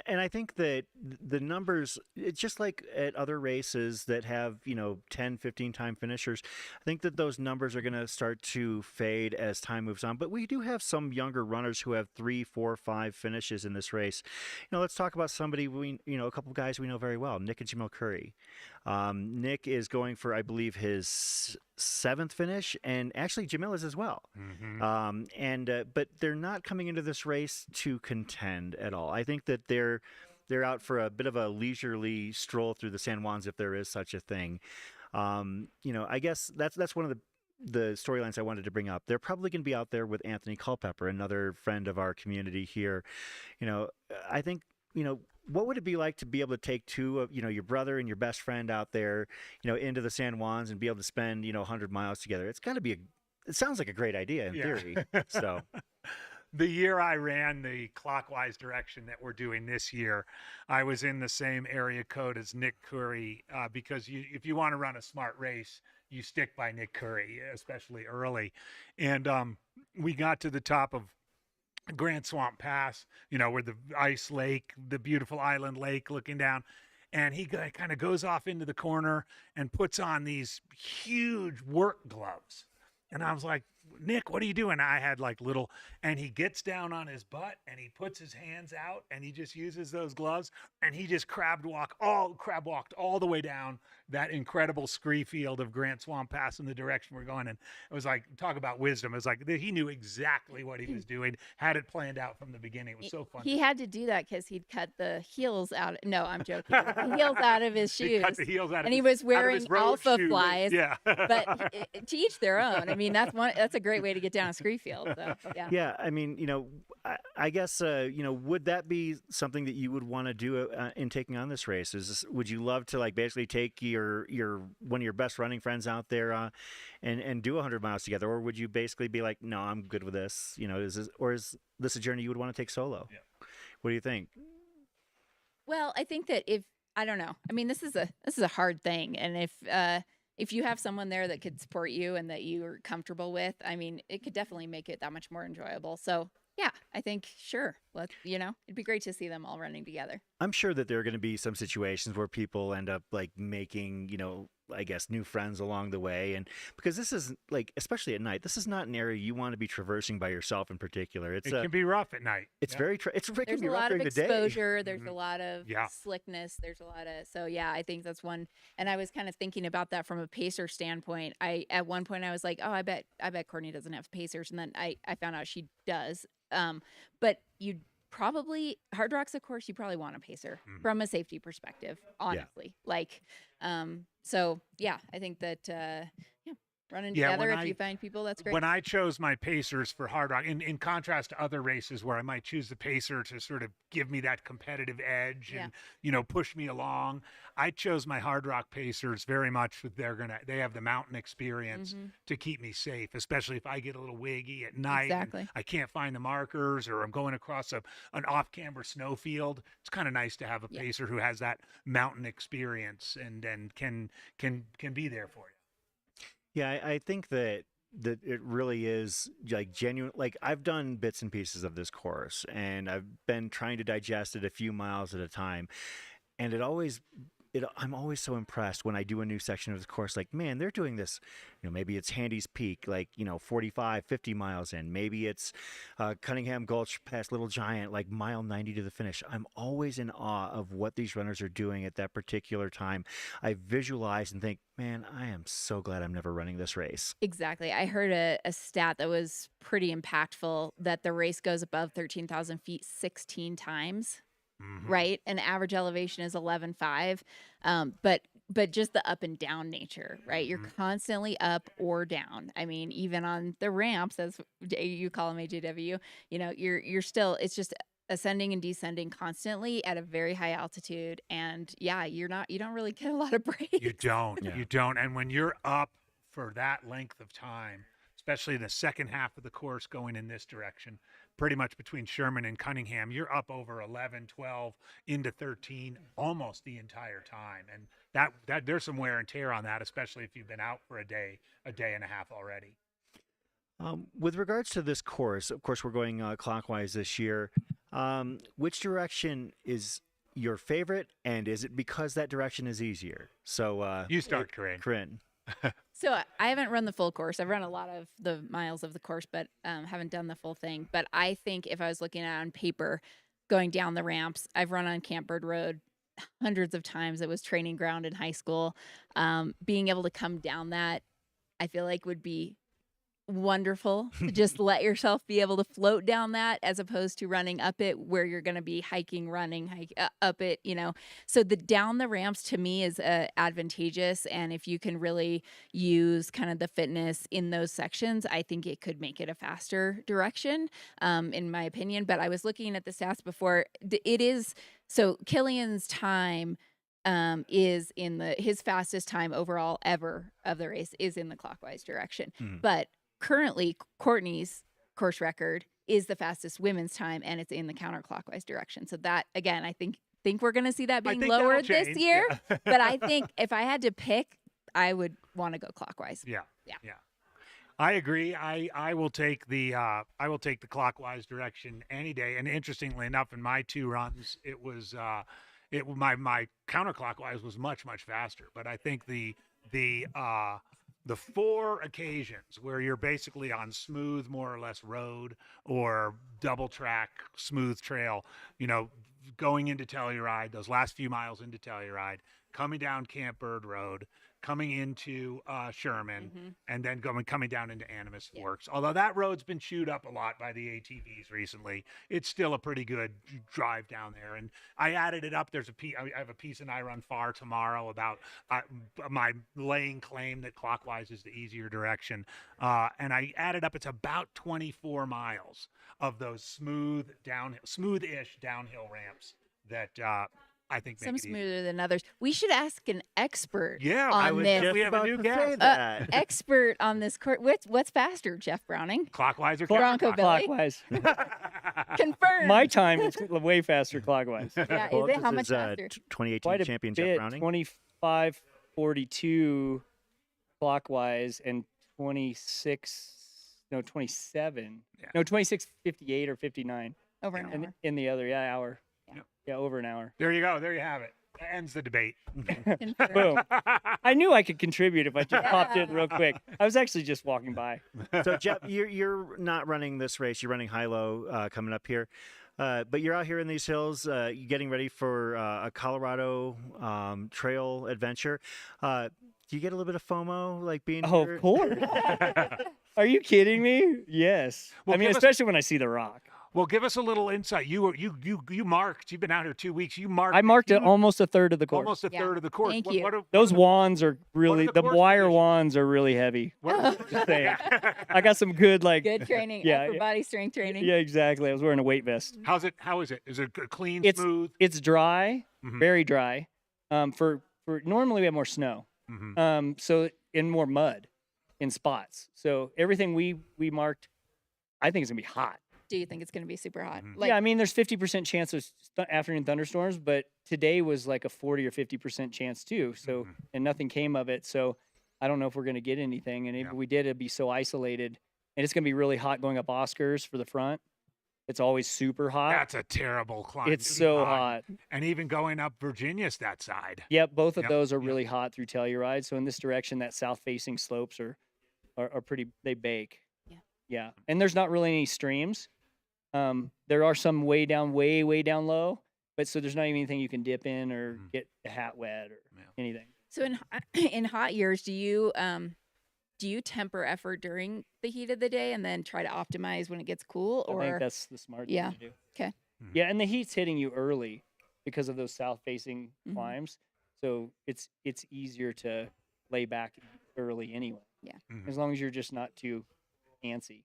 and I think that the numbers, it's just like at other races that have, 10, 15-time finishers, I think that those numbers are going to start to fade as time moves on. But we do have some younger runners who have 3, 4, 5 finishes in this race. Let's talk about somebody a couple of guys we know very well, Nick and Jamil Curry. Nick is going for, I believe, his 7th finish, and actually Jamil is as well. But they're not coming into this race to contend at all. I think that they're out for a bit of a leisurely stroll through the San Juans, if there is such a thing. I guess that's one of the storylines I wanted to bring up. They're probably going to be out there with Anthony Culpepper, another friend of our community here. I think, what would it be like to be able to take two of, your brother and your best friend out there, into the San Juans and be able to spend, 100 miles together? It's got to be it sounds like a great idea in theory. So the year I ran the clockwise direction that we're doing this year, I was in the same area code as Nick Curry, because if you want to run a smart race, you stick by Nick Curry, especially early. And we got to the top of Grand Swamp Pass, where the ice lake, the beautiful island lake looking down. And he kind of goes off into the corner and puts on these huge work gloves. And I was like, Nick, what are you doing? I had and he gets down on his butt and he puts his hands out and he just uses those gloves and he just crab walked all the way down that incredible scree field of Grant Swamp Pass in the direction we're going. And it was like, talk about wisdom. It was like, he knew exactly what he was doing, had it planned out from the beginning. It was so fun. He had to do that because he'd cut the heels out. No, I'm joking. The heels out of his shoes. He cut the heels out of he was wearing alpha shoe. flies. Yeah. But to each their own. I mean, that's a great way to get down a scree field. So, yeah. Yeah. I mean, I guess, would that be something that you would want to do in taking on this race? Would you love to basically take your one of your best running friends out there and do 100 miles together? Or would you basically be like, no, I'm good with this? Is this a journey you would want to take solo? Yeah. What do you think? Well, I think that I don't know. I mean, this is a hard thing. And if you have someone there that could support you and that you're comfortable with, I mean, it could definitely make it that much more enjoyable. So yeah, I think, sure. It'd be great to see them all running together. I'm sure that there are going to be some situations where people end up making, I guess, new friends along the way. And because this is especially at night, this is not an area you want to be traversing by yourself in particular. It can be rough at night. It's very, it can There's be a rough lot of during the day. exposure. There's a lot of slickness. There's a lot of, so yeah, I think that's one. And I was kind of thinking about that from a pacer standpoint. At one point I was like, oh, I bet Courtney doesn't have pacers. And then I found out she does. But you'd probably, Hardrock's, of course, you probably want a pacer from a safety perspective, honestly. So yeah, I think that, running together, if you find people, that's great. When I chose my pacers for Hardrock, in contrast to other races where I might choose the pacer to sort of give me that competitive edge and, push me along, I chose my Hardrock pacers very much with they have the mountain experience to keep me safe, especially if I get a little wiggy at night. Exactly. I can't find the markers or I'm going across an off-camber snowfield. It's kind of nice to have a pacer who has that mountain experience and can be there for you. Yeah, I think that it really is genuine. I've done bits and pieces of this course and I've been trying to digest it a few miles at a time. And it always I'm always so impressed when I do a new section of the course. Like, man, they're doing this. Maybe it's Handy's Peak, like 45, 50 miles in. Maybe it's Cunningham Gulch past Little Giant, like mile 90 to the finish. I'm always in awe of what these runners are doing at that particular time. I visualize and think, man, I am so glad I'm never running this race. Exactly. I heard a stat that was pretty impactful that the race goes above 13,000 feet 16 times. Right, an average elevation is 11.5, but just the up and down nature, right? You're constantly up or down. I mean, even on the ramps, as you call them, AJW, you're still. It's just ascending and descending constantly at a very high altitude, and you don't really get a lot of breaks. You don't. You don't. And when you're up for that length of time, especially in the second half of the course going in this direction, pretty much between Sherman and Cunningham, you're up over 11, 12 into 13 almost the entire time. And that there's some wear and tear on that, especially if you've been out for a day and a half already. With regards to this course, of course, we're going clockwise this year. Which direction is your favorite, and is it because that direction is easier? So you start, Corinne. Corinne. So I haven't run the full course. I've run a lot of the miles of the course, but haven't done the full thing. But I think if I was looking at it on paper, going down the ramps, I've run on Camp Bird Road hundreds of times. It was training ground in high school. Being able to come down that, I feel like would be wonderful to just let yourself be able to float down that, as opposed to running up it where you're going to be hiking, running up it, so the down the ramps to me is advantageous. And if you can really use kind of the fitness in those sections, I think it could make it a faster direction, in my opinion. But I was looking at the stats before. It is, so Killian's time is in his fastest time overall ever of the race is in the clockwise direction. But currently, Courtney's course record is the fastest women's time, and it's in the counterclockwise direction. So that, again, I think we're going to see that being lowered this year. Yeah. But I think if I had to pick, I would want to go clockwise. Yeah. I agree. I will take the clockwise direction any day. And interestingly enough, in my two runs, it was my counterclockwise was much faster. But I think the four occasions where you're basically on smooth, more or less road or double track, smooth trail, going into Telluride, those last few miles into Telluride, coming down Camp Bird Road, coming into Sherman, and then coming down into Animas Forks. Although that road's been chewed up a lot by the ATVs recently, it's still a pretty good drive down there. And I added it up. I have a piece in I Run Far tomorrow about my laying claim that clockwise is the easier direction. And I added up, it's about 24 miles of those smooth-ish downhill ramps that I think Some make it easy. smoother than others. We should ask an expert Yeah, on this. we have a new guest. Expert on this court. What's faster, Jeff Browning? Clockwise or Bronco Billy? Clockwise. Confirmed. My time is way faster clockwise. Yeah, Well, is it? How this much is, faster? 2018 Quite a champion bit. Jeff Browning. 25:42 clockwise and 27. Yeah. No, 26:58 or 59 Over an hour. in the other hour. Yeah. Yeah, over an hour. There you go. There you have it. That ends the debate. Confirmed. Boom. I knew I could contribute if I just popped in real quick. I was actually just walking by. So Jeff, you're not running this race. You're running high-low coming up here. But you're out here in these hills, you're getting ready for a Colorado trail adventure. Do you get a little bit of FOMO, like being Oh, here? of course. Are you kidding me? Yes. Well, I mean, give us- especially when I see the rock. Well, give us a little insight. You marked. You've been out here 2 weeks. You marked. I marked almost a third of the course. almost a Yeah. third of the course. Thank What- you. what are- Those what are wands are really, the the course wire conditions? wands are really heavy. Just saying. I got some good, Good training. Yeah, Upper yeah. body strength training. Yeah, exactly. I was wearing a weight vest. How is it? Is it clean, It's smooth? It's dry, Mhm. very dry. For normally we have more snow. Mhm. So in more mud in spots. So everything we marked, I think it's gonna be hot. Do you think it's going to be super hot? Mhm. Like, Yeah, I mean, there's 50% chance of afternoon thunderstorms, but today was like a 40 or 50% chance too. So, Mhm. and nothing came of it. So I don't know if we're going to get anything. And if Yeah. we did, it'd be so isolated. And it's going to be really hot going up Oscars for the front. It's always super hot. That's a terrible climb. It's to be so on. hot. And even going up Virginia's that side. Yep, both of Yep, those are yep. really hot through Telluride. So in this direction, that south-facing slopes are pretty. They bake. Yeah. Yeah, and there's not really any streams. There are some way down low, but so there's not even anything you can dip in or get a hat wet or anything. So in hot years, do you temper effort during the heat of the day and then try to optimize when it gets cool? Or I think that's the smart Yeah. thing to do. okay, Yeah, and the heat's hitting you early because of those south-facing climbs, so it's easier to lay back early anyway. Yeah. As long as you're just not too antsy.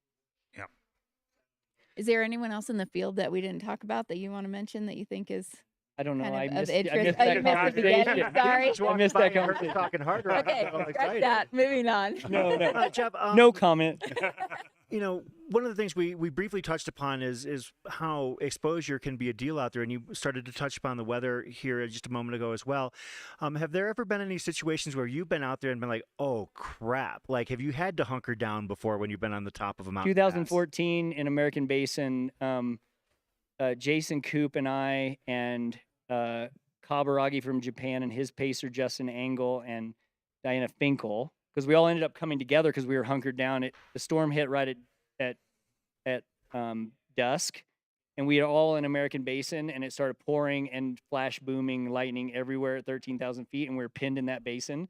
is there anyone else in the field that we didn't talk about that you want to mention that you think is I don't know. kind I of missed, interest? I missed Oh, that you missed the beginning. conversation. Sorry. Just I walked missed by that and heard conversation. talking hard rock. Okay, I was scratch excited. that. Moving on. No, Jeff, no comment. One of the things we briefly touched upon is how exposure can be a deal out there, and you started to touch upon the weather here just a moment ago as well. Have there ever been any situations where you've been out there and been like, oh, crap? Like, have you had to hunker down before when you've been on the top of a mountain pass? 2014 in American Basin, Jason Koop and I and Kaburagi from Japan and his pacer Justin Engel and Diana Finkel, because we all ended up coming together because we were hunkered down. The storm hit right at dusk, and we are all in American Basin, and it started pouring and flash booming lightning everywhere at 13,000 feet, and we were pinned in that basin.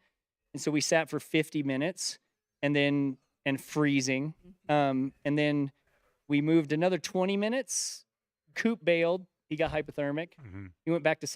And so we sat for 50 minutes and freezing. And then we moved another 20 minutes. Coop bailed. He got hypothermic. He went back to a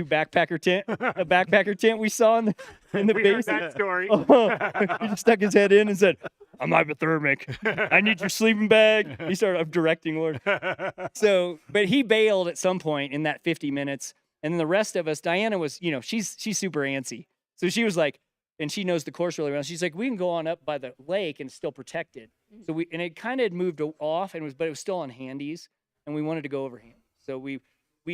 backpacker tent we saw in the We heard basin. that story. He just stuck his head in and said, "I'm hypothermic. I need your sleeping bag." He started directing Lord. But he bailed at some point in that 50 minutes. And then the rest of us, Diana was, she's super antsy. So she was like, and she knows the course really well. She's like, we can go on up by the lake and it's still protected. So and it kind of had moved off but it was still on handies, and we wanted to go over handies. So we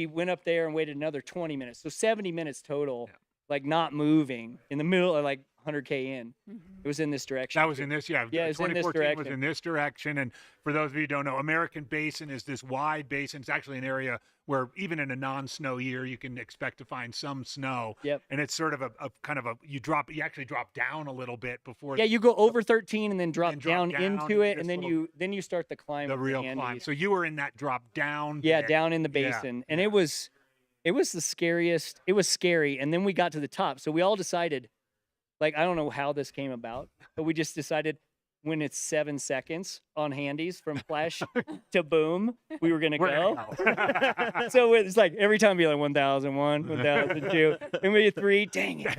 went up there and waited another 20 minutes. So 70 minutes total, like not moving in the middle of like 100K in. It was in this direction. That was in this, yeah. Yeah, it's in this 2014 was direction. in this direction. And for those of you who don't know, American Basin is this wide basin. It's actually an area where even in a non-snow year, you can expect to find some snow. Yep. And it's sort of you actually drop down a little bit before. Yeah, you go over 13 and then drop down down into it, and this then you start the climb. the with real handies. climb. So you were in that drop down. Yeah, bit. down in the Yeah. basin. And it was the scariest. It was scary. And then we got to the top. So we all decided, like, I don't know how this came about, but we just decided when it's 7 seconds on handies from flash to boom, we were going to go. So it's like every time be like 1,001, 1,002, and we had 3, dang it.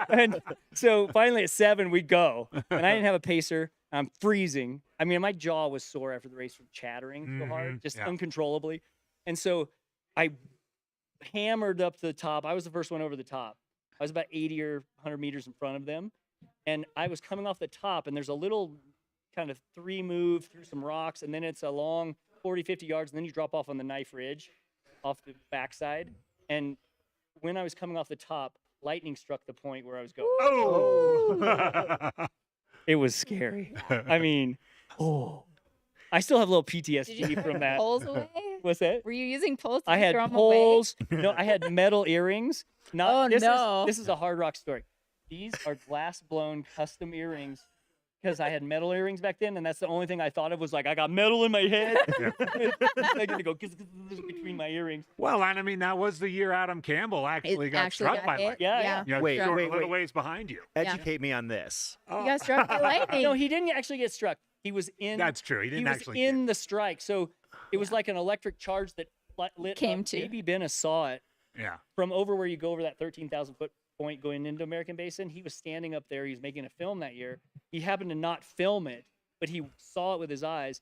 And so finally at 7, we go. And I didn't have a pacer. I'm freezing. I mean, my jaw was sore after the race from chattering so hard, just uncontrollably. And so I hammered up to the top. I was the first one over the top. I was about 80 or 100 meters in front of them. And I was coming off the top, and there's a little kind of 3 move through some rocks, and then it's a long 40, 50 yards, and then you drop off on the knife ridge off the backside. And when I was coming off the top, lightning struck the point where I was going. Oh! It was scary. I mean, I still have a little Did PTSD you from that. poles away? What's that? Were you using poles? To I had throw 'em poles. No, I had metal earrings. Oh, no. This is a Hard Rock story. These are glass blown custom earrings because I had metal earrings back then, and that's the only thing I thought of was like I got metal in my head. I got to go between my earrings. Well, and I mean, that was the year Adam Campbell actually got struck by hit. lightning. Yeah. Yeah, Wait, short, wait, a little wait. ways behind you. Educate me on this. away? You got struck by lightning. No, he didn't actually get struck. He was in. That's true. He didn't was actually in the strike, so it was like an electric charge that lit Came up. to. Maybe Benna saw it Yeah. from over where you go over that 13,000 foot point going into American Basin. He was standing up there. He was making a film that year. He happened to not film it, but he saw it with his eyes.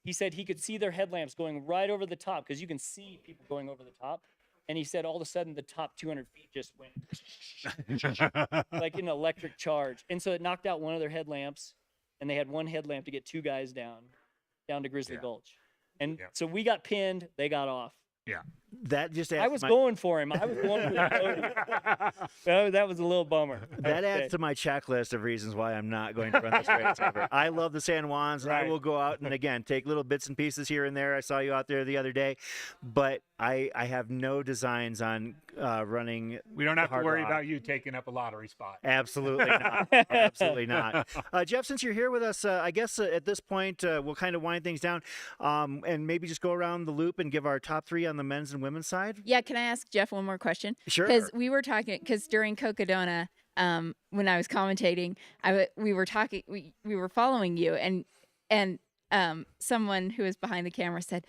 He said he could see their headlamps going right over the top because you can see people going over the top. And he said all of a sudden the top 200 feet just went like an electric charge. And so it knocked out one of their headlamps, and they had one headlamp to get 2 guys down to Grizzly Gulch. And so we got pinned, they got off. Yeah. That just adds I was to my, going for him. I was going for the podium. That was a little bummer. that adds to my checklist of reasons why I'm not going to run this race ever. I love the San Juans, and I Right. will go out and again take little bits and pieces here and there. I saw you out there the other day, but I have no designs on running. We don't have to Hard worry Rock. about you taking up a lottery spot. Absolutely not. Absolutely not. Jeff, since you're here with us, I guess at this point we'll kind of wind things down and maybe just go around the loop and give our top 3 on the men's and women's side. Yeah, can I ask Jeff one more question? Sure. Because we were talking, because during Cocodona, when I was commentating, we were talking, we were following you, and someone who was behind the camera said,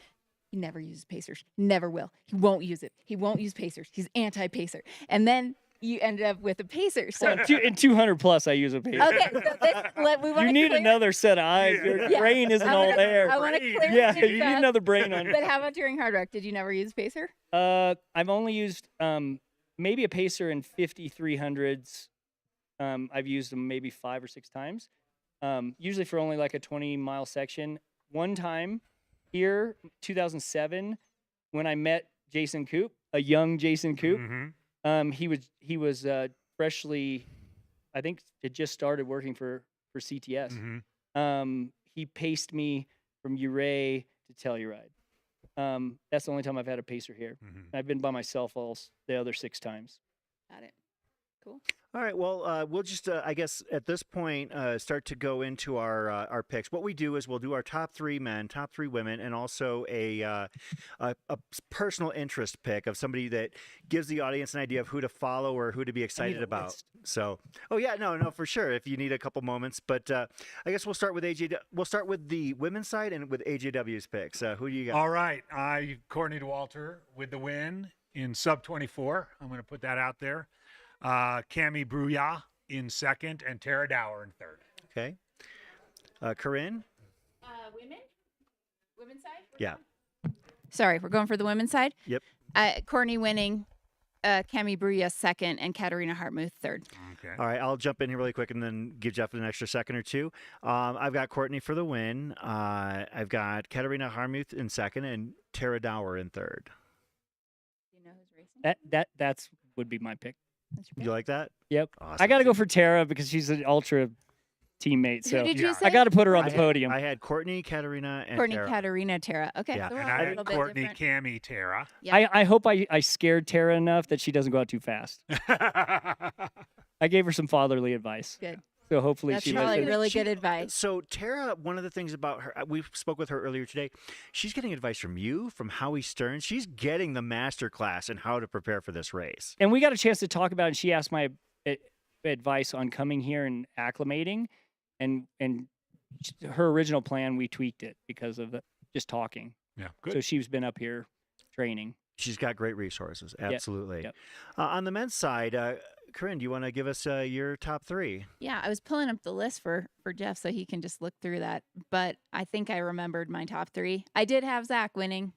he never uses pacers, never will. He won't use it. He won't use pacers. He's anti-pacer. And then you ended up with a pacer. So In 200 plus, I use a pacer. okay, so we want You need another set of eyes. Your Yeah. brain isn't I all wanna- there. I want to clear Yeah, things you need up. another brain on. But how about during Hard Rock? Did you never use pacer? I've only used maybe a pacer in 5300s. I've used them maybe 5 or 6 times. Usually for only like a 20-mile section. One time here, 2007, when I met Jason Coop, a young Jason Coop. Mm-hmm. He was freshly, I think, had just started working for CTS. Mm-hmm. He paced me from Ouray to Telluride. That's the only time I've had a pacer here. Mm-hmm. I've been by myself the other 6 times. Got it. Cool. All right. Well, we'll just, I guess, at this point, start to go into our picks. What we do is we'll do our top 3 men, top 3 women, and also a personal interest pick of somebody that gives the audience an idea of who to follow or who to be excited a about. list. So, oh yeah, no, for sure. If you need a couple moments, but I guess we'll start with AJ. We'll start with the women's side and with AJW's picks. Who do you got? All right. Courtney DeWalter with the win in sub 24. I'm going to put that out there. Cami Brouillat in second and Tara Dower in third. Okay. Corinne? Women's side? Yeah. Sorry, we're going for the women's side? Yep. Courtney winning, Cami Brouillat second, and Katarina Hartmuth third. Okay. All right, I'll jump in here really quick and then give Jeff an extra second or two. I've got Courtney for the win. I've got Katarina Hartmuth in second and Tara Dower in third. Do you know who's racing? That's would be my pick. That's your You like that? Yep. Awesome. I got to go for Tara because she's an ultra teammate. Who So did you yeah. say? I got to put her on I the had- podium. I had Courtney, Katarina, and Courtney, Tara. Katarina, Tara. Okay, Yeah. so we're And all I a had little bit Courtney, different. Cami, Tara. Yeah. I hope I scared Tara enough that she doesn't go out too fast. I gave her some fatherly advice. Good. So hopefully That's she probably listens. really good advice. So Tara, one of the things about her, we spoke with her earlier today. She's getting advice from you, from Howie Stern. She's getting the master class in how to prepare for this race. And we got a chance to talk about it, and she asked my advice on coming here and acclimating. And her original plan, we tweaked it because of just talking. Yeah, good. So she's been up here training. She's got great resources. Absolutely. Yep. On the men's side, Corinne, do you want to give us your top 3? Yeah, I was pulling up the list for Jeff so he can just look through that. But I think I remembered my top 3. I did have Zach winning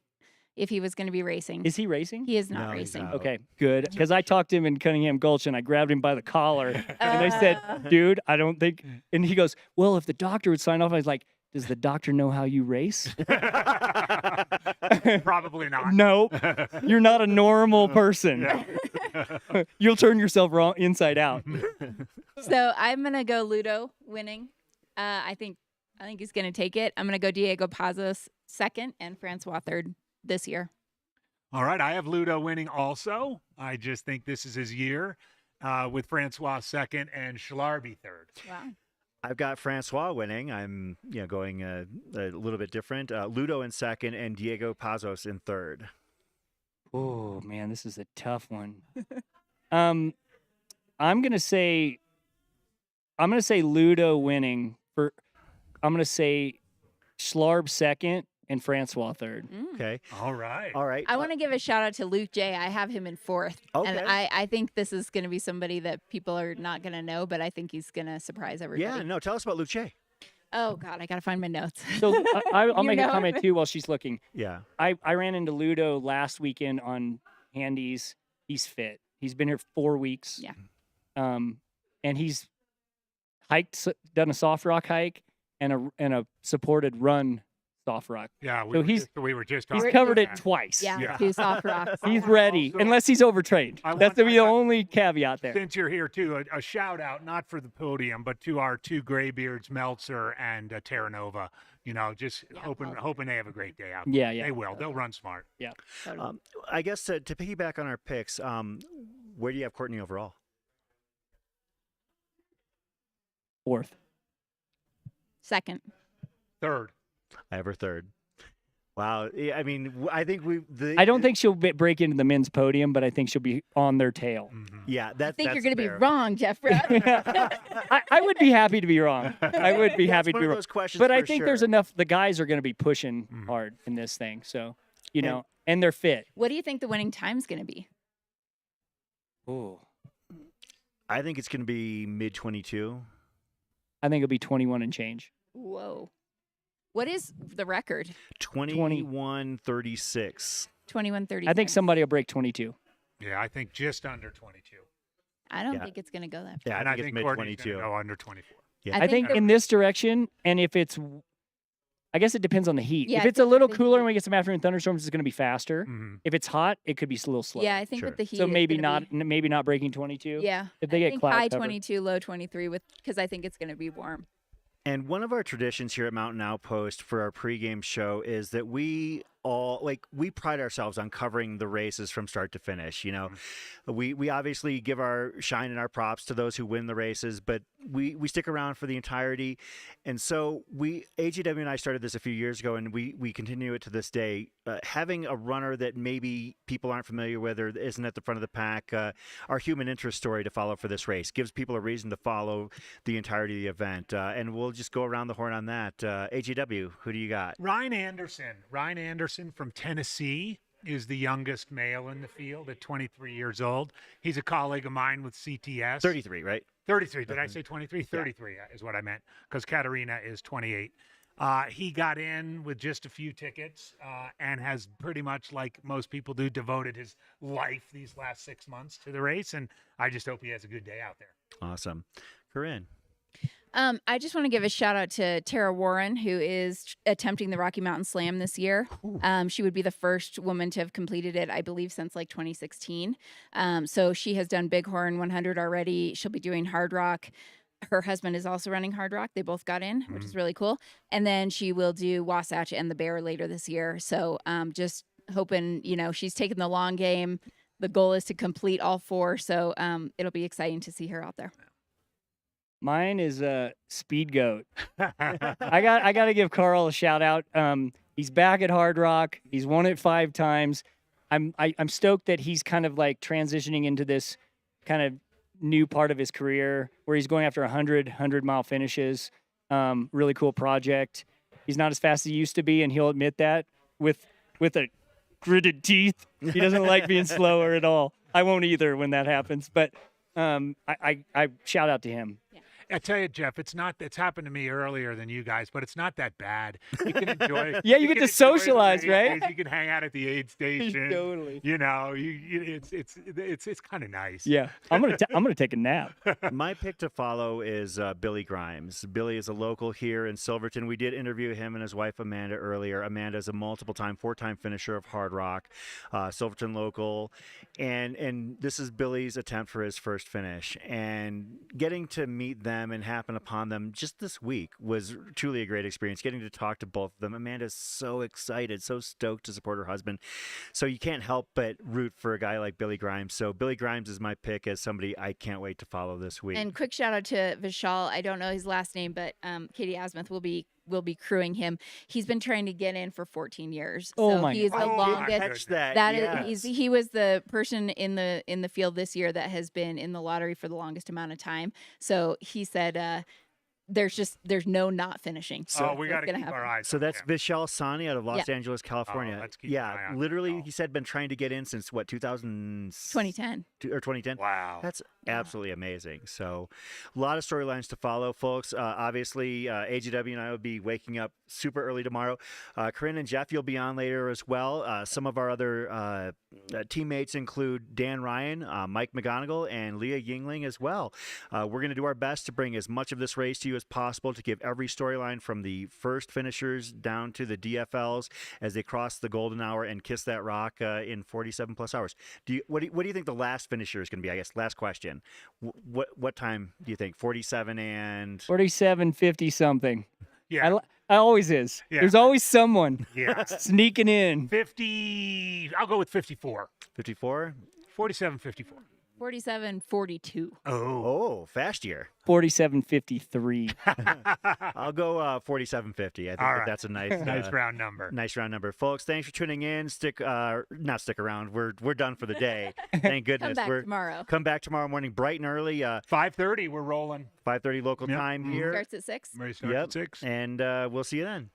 if he was going to be racing. Is he racing? He is not No, he's racing. not. Okay, good. Because I talked to him in Cunningham Gulch and I grabbed him by the collar and I said, dude, I don't think. And he goes, well, if the doctor would sign off, I was like, does the doctor know how you race? Probably not. No, you're not a normal person. Yeah. You'll turn yourself wrong inside out. So I'm gonna go Ludo winning. I think he's gonna take it. I'm gonna go Diego Pazos second and Francois third this year. All right. I have Ludo winning also. I just think this is his year with Francois second and Schlarby third. Wow. I've got Francois winning. I'm going a little bit different. Ludo in second and Diego Pazos in third. Oh man, this is a tough one. I'm gonna say Ludo winning for. I'm gonna say Schlarb second and Francois third. Okay. All right. All right. I want to give a shout out to Luke J. I have him in fourth. Okay. And I think this is going to be somebody that people are not going to know, but I think he's going to surprise everybody. Yeah. No. Tell us about Luke J. Oh, God, I got to find my notes. So I'll You make a know comment him? too while she's looking. Yeah. I ran into Ludo last weekend on Handies. He's fit. He's been here 4 weeks. Yeah. And he's done a soft rock hike and a supported run soft rock. Yeah, So we were just He's talking covered about it that. twice. Yeah, 2 soft rocks. He's ready, Also- unless he's overtrained. I That's want- the only caveat there. Since you're here too, a shout out not for the podium, but to our 2 graybeards, Meltzer and Terranova. You know, just hoping they have a great day out there. Yeah, yeah. They will. They'll run smart. Yeah. I guess to piggyback on our picks, where do you have Courtney overall? 4th. 2nd. 3rd. I have her 3rd. Wow. Yeah, I mean, I think I don't think she'll break into the men's podium, but I think she'll be on their tail. Yeah, I think you're that's going to be fair. wrong, Jeffrey. I would be happy to be wrong. I would be happy to one be of wrong. those questions But I for think there's sure. enough. The guys are going to be pushing hard in this thing. So, you know, and they're fit. What do you think the winning time's going to be? Ooh. I think it's going to be mid 22. I think it'll be 21 and change. Whoa. What is the record? 21:36. 21:30. I think somebody will break 22. Yeah, I think just under 22. I don't Yeah. think it's going to go that far. Yeah, And I think it's mid Courtney's gonna 22. go under 24. Yeah. I think the- in this direction, and if it's, I guess it depends on the heat. Yeah, if it it's a little depends on the cooler heat. and we get some afternoon thunderstorms, it's going to be faster. Mhm. If it's hot, it could be a little slower. Yeah, I think Sure. with the heat. So it's maybe gonna not, maybe not breaking 22. Be, yeah. If they I get think cloud high cover. 22, low 23 because I think it's going to be warm. And one of our traditions here at Mountain Outpost for our pregame show is that we pride ourselves on covering the races from start to finish. You know, we obviously give our shine and our props to those who win the races, but we stick around for the entirety. And so AGW and I started this a few years ago, and we continue it to this day. Having a runner that maybe people aren't familiar with or isn't at the front of the pack, our human interest story to follow for this race gives people a reason to follow the entirety of the event. And we'll just go around the horn on that. AGW, who do you got? Ryan Anderson from Tennessee is the youngest male in the field at 23 years old. He's a colleague of mine with CTS. 33, right? 33. Did I say 23? 33 is what I meant, because Katarina is 28. He got in with just a few tickets and has pretty much, like most people do, devoted his life these last 6 months to the race. And I just hope he has a good day out there. Awesome. Corinne. I just want to give a shout out to Tara Warren, who is attempting the Rocky Mountain Slam this year. She would be the first woman to have completed it, I believe, since like 2016. So she has done Bighorn 100 already. She'll be doing Hard Rock. Her husband is also running Hard Rock. They both got in, which is really cool. And then she will do Wasatch and the Bear later this year. So just hoping, she's taking the long game. The goal is to complete all 4. So it'll be exciting to see her out there. Mine is Speed Goat. I got to give Carl a shout out. He's back at Hard Rock. He's won it 5 times. I'm stoked that he's kind of like transitioning into this kind of new part of his career where he's going after 100 mile finishes. Really cool project. He's not as fast as he used to be, and he'll admit that with a gritted teeth. He doesn't like being slower at all. I won't either when that happens. But I shout out to him. I tell you, Jeff, it's happened to me earlier than you guys, but it's not that bad. You can enjoy. Yeah, you get can to enjoy the socialize, right? races, You can hang out at the aid station. Totally. It's kind of nice. Yeah, I'm gonna take a nap. My pick to follow is Billy Grimes. Billy is a local here in Silverton. We did interview him and his wife Amanda earlier. Amanda is a multiple-time, 4-time finisher of Hard Rock, Silverton local, and this is Billy's attempt for his first finish. And getting to meet them and happen upon them just this week was truly a great experience. Getting to talk to both of them. Amanda's so excited, so stoked to support her husband. So you can't help but root for a guy like Billy Grimes. So Billy Grimes is my pick as somebody I can't wait to follow this week. And quick shout out to Vishal. I don't know his last name, but Katie Asmuth will be crewing him. He's been trying to get in for 14 years. Oh so my he is the God. longest. Catch that. That yes. is, he was the person in the field this year that has been in the lottery for the longest amount of time. So he said there's no not finishing. So we got to it's gonna keep our happen. eyes. So on that's him. Vishal Sani out of Los Angeles, California. let's keep an eye yeah, on literally, Vishal. he said been trying to get in since what 2010. or 2010. Wow. That's absolutely amazing. So, a lot of storylines to follow, folks. Obviously, AGW and I will be waking up super early tomorrow. Corinne and Jeff, you'll be on later as well. Some of our other teammates include Dan Ryan, Mike McGonigal, and Leah Yingling as well. We're going to do our best to bring as much of this race to you as as possible to give every storyline from the first finishers down to the DFLs as they cross the golden hour and kiss that rock in 47 plus hours. What do you think the last finisher is going to be? I guess last question. What time do you think? 47 and 47:50 something. Yeah. I always is. Yeah. There's always someone Yeah. sneaking in. 50. I'll go with 54. 54. 47:54. 47:42. Oh, fast year. 47:53. I'll go 47:50. I think All right. that's a nice Nice round number. Nice round number, folks. Thanks for tuning in. Not stick around. We're done for the day. Thank goodness. Come back tomorrow. Come back tomorrow morning, bright and early. 5:30. We're rolling. 5:30 local Yep. time Mhm. here. Starts at 6. Mary starts Yep. at 6. And we'll see you then.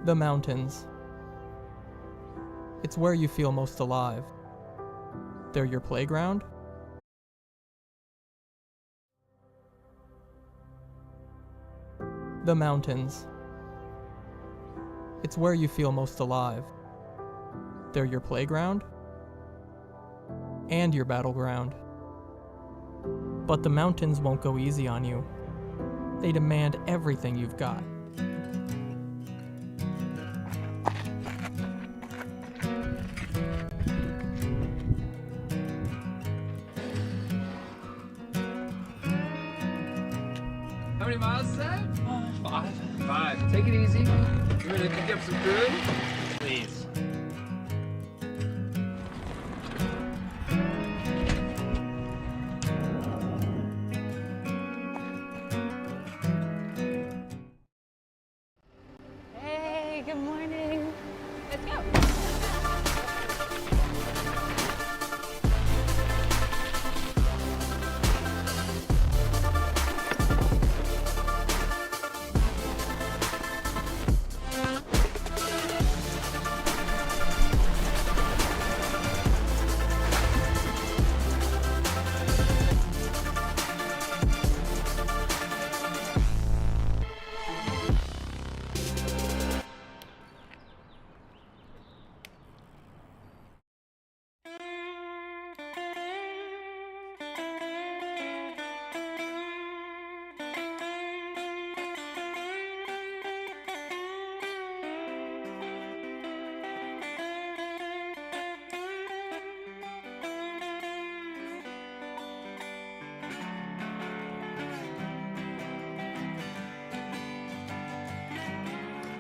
The mountains. It's where you feel most alive. They're your playground. The mountains. It's where you feel most alive. They're your playground and your battleground. But the mountains won't go easy on you. They demand everything you've got. How many miles is that? 5. 5. Take it easy. You ready to pick up some food? Please. Hey, good morning. Let's go.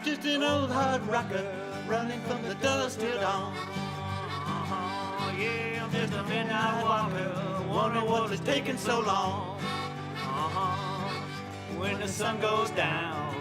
Just an old hard rocker running from the dusk till dawn. Yeah, I'm just a midnight walker. Wonder what is taking so long. When the sun goes down,